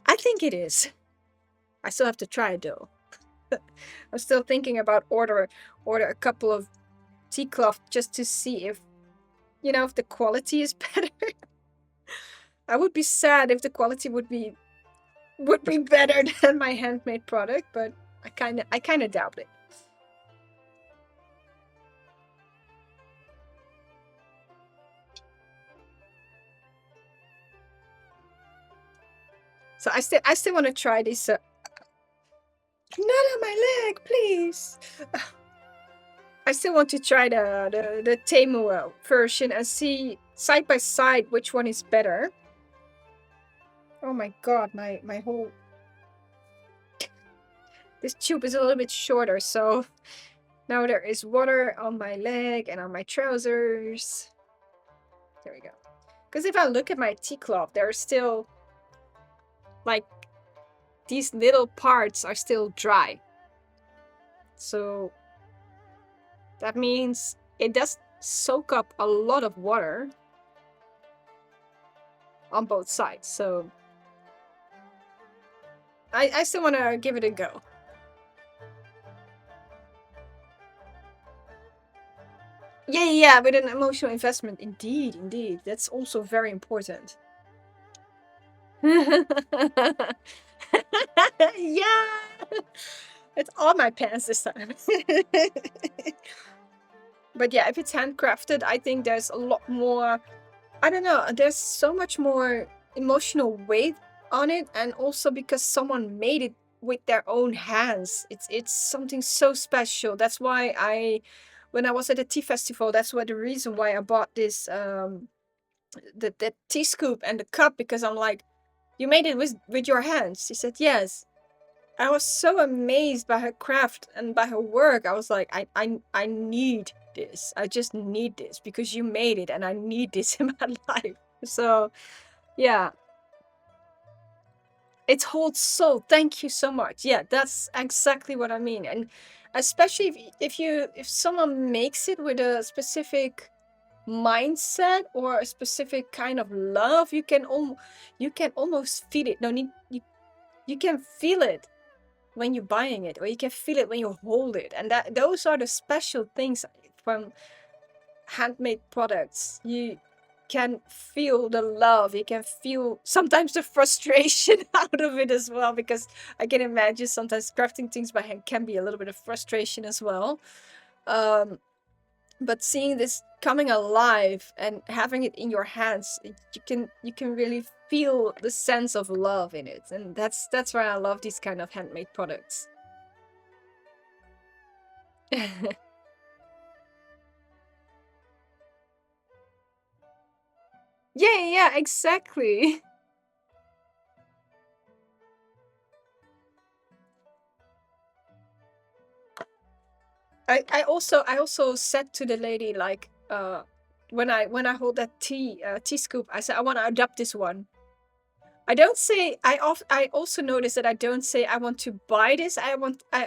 I think it is. I still have to try it though. I'm still thinking about order a couple of tea cloth just to see if, you know, if the quality is better. I would be sad if the quality would be better than my handmade product, but I kind of doubt it. So I still want to try this. Not on my leg, please. I still want to try the Temu version and see side by side which one is better. Oh my god, my whole this tube is a little bit shorter, so now there is water on my leg and on my trousers. There we go. Because if I look at my tea cloth, there are still, like, these little parts are still dry. So that means it does soak up a lot of water on both sides. So I still want to give it a go. Yeah, with an emotional investment. Indeed. That's also very important. Yeah. It's all my pants this time. But yeah, if it's handcrafted, I think there's a lot more. I don't know. There's so much more emotional weight on it, and also because someone made it with their own hands, it's something so special. That's why when I was at a tea festival, that's why the reason why I bought this the tea scoop and the cup, because I'm like, you made it with your hands. She said yes. I was so amazed by her craft and by her work. I was like, I need this. I just need this because you made it, and I need this in my life. So yeah, it holds soul. Thank you so much. Yeah, that's exactly what I mean. And especially if someone makes it with a specific mindset or a specific kind of love, you can almost feel it. No need you can feel it when you're buying it, or you can feel it when you hold it. And that those are the special things from handmade products. You can feel the love, you can feel sometimes the frustration out of it as well, because I can imagine sometimes crafting things by hand can be a little bit of frustration as well. um but seeing this coming alive and having it in your hands, you can really feel the sense of love in it, and that's why I love these kind of handmade products. Yeah, exactly. I also said to the lady, like, when I hold that tea scoop, I said I want to adopt this one. I don't say I also notice that I don't say I want to buy this. I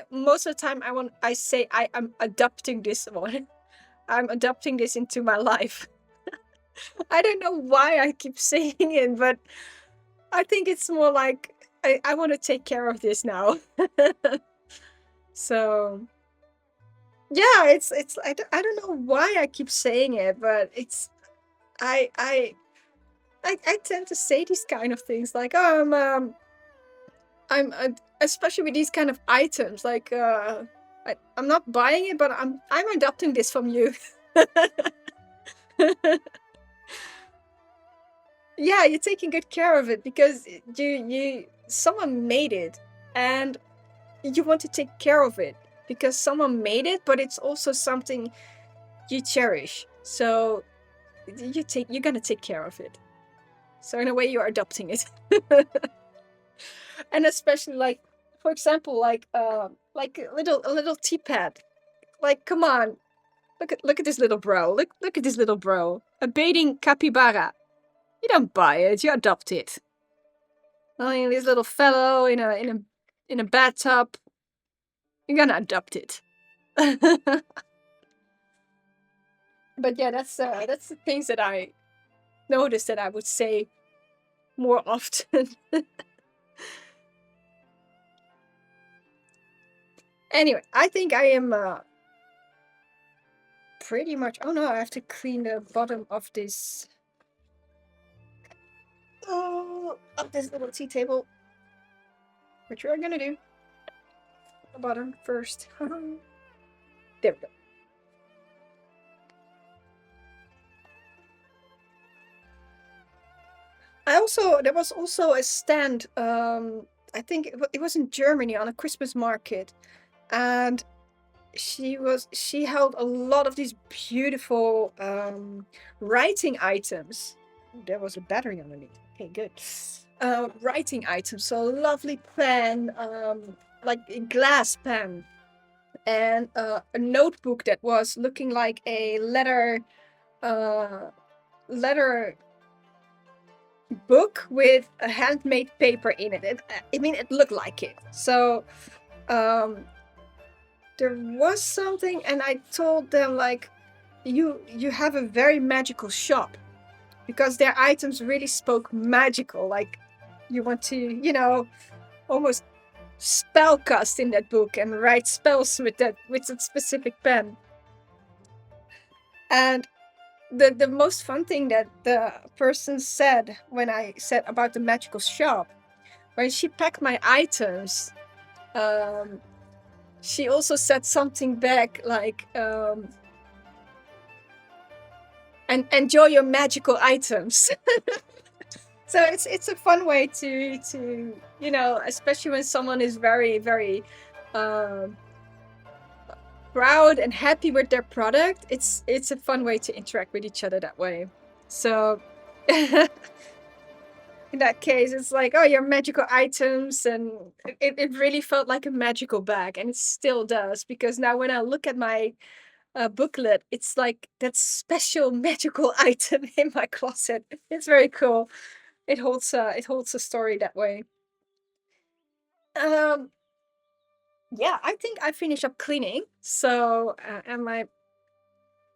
most of the time I say I am adopting this one. I'm adopting this into my life. I don't know why I keep saying it, but I think it's more like I want to take care of this now. So yeah, I don't know why I keep saying it, but it's I I I tend to say these kind of things like, oh, especially with these kind of items, like, I'm not buying it, but I'm adopting this from you. Yeah, you're taking good care of it because you someone made it, and you want to take care of it because someone made it, but it's also something you cherish. So you're gonna take care of it. So in a way, you're adopting it. And especially, like, for example, like a little teapot. Like, come on, look at this little bro. Look at this little bro. A bathing capybara. You don't buy it, you adopt it. I mean, this little fellow in a bathtub. You're gonna adopt it. But yeah, that's the things that I noticed that I would say more often. Anyway, I think I am pretty much. Oh no, I have to clean the bottom of this. Oh, of this little tea table, which we're gonna do. The bottom first. There we go. There was also a stand. I think it was in Germany on a Christmas market, and she held a lot of these beautiful writing items. There was a battery underneath. Okay, good. Writing items. So a lovely pen, like a glass pen, and a notebook that was looking like a uh, letter book with a handmade paper in it. I mean, it looked like it. So um, there was something, and I told them, like, you have a very magical shop, because their items really spoke magical. Like, you want to, almost spellcast in that book and write spells with that specific pen. And the most fun thing that the person said when I said about the magical shop, when she packed my items, she also said something back like, and enjoy your magical items. So it's a fun way to especially when someone is very, very proud and happy with their product. It's a fun way to interact with each other that way. So in that case, it's like, oh, your magical items, and it really felt like a magical bag, and it still does, because now when I look at my booklet, it's like that special magical item in my closet. It's very cool. It holds a story that way. Um, yeah, I think I finished up cleaning. So and my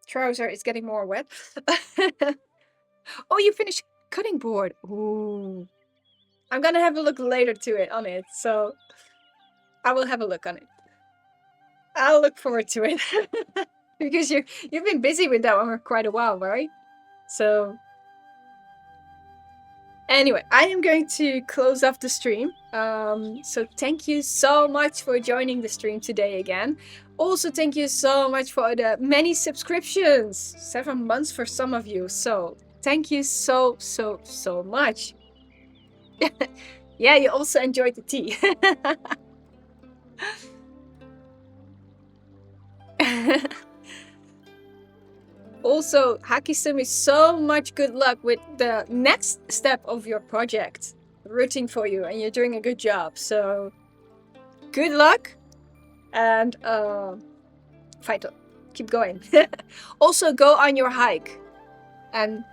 trouser is getting more wet. Oh, you finished cutting board. Ooh, I'm gonna have a look later on it. So I will have a look on it. I'll look forward to it because you've been busy with that one for quite a while, right? So anyway, I am going to close off the stream. So thank you so much for joining the stream today again. Also, thank you so much for the many subscriptions. 7 months for some of you. So thank you so much. Yeah, you also enjoyed the tea. Also, Hakisumi, so much good luck with the next step of your project. Rooting for you, and you're doing a good job. So good luck, and fight on. Keep going. Also, go on your hike and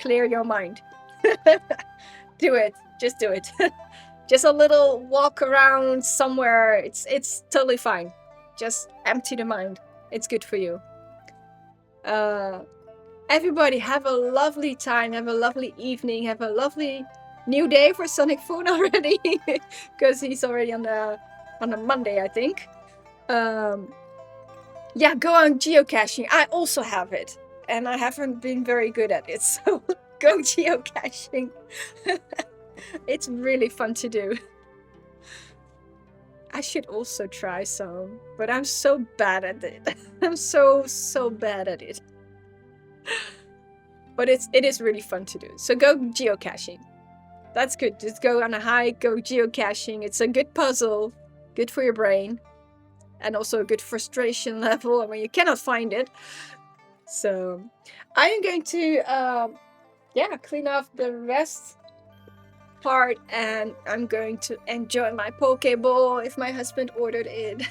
clear your mind. Do it. Just do it. Just a little walk around somewhere. It's totally fine. Just empty the mind. It's good for you. Everybody have a lovely time. Have a lovely evening. Have a lovely new day for Sonic Phone already, because he's already on the Monday, I think. Yeah, go on geocaching. I also have it, and I haven't been very good at it, so go geocaching. It's really fun to do. I should also try some, but I'm so bad at it. I'm so bad at it. But it is really fun to do. So go geocaching. That's good. Just go on a hike, go geocaching. It's a good puzzle, good for your brain, and also a good frustration level when you cannot find it. So I am going to clean off the rest part, and I'm going to enjoy my Pokeball if my husband ordered it.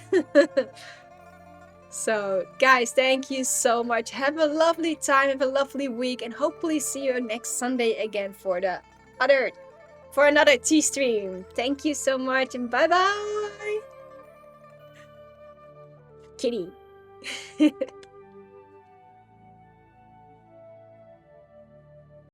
So guys, thank you so much. Have a lovely time, have a lovely week, and hopefully see you next Sunday again for another tea stream. Thank you so much, and bye bye. Kitty.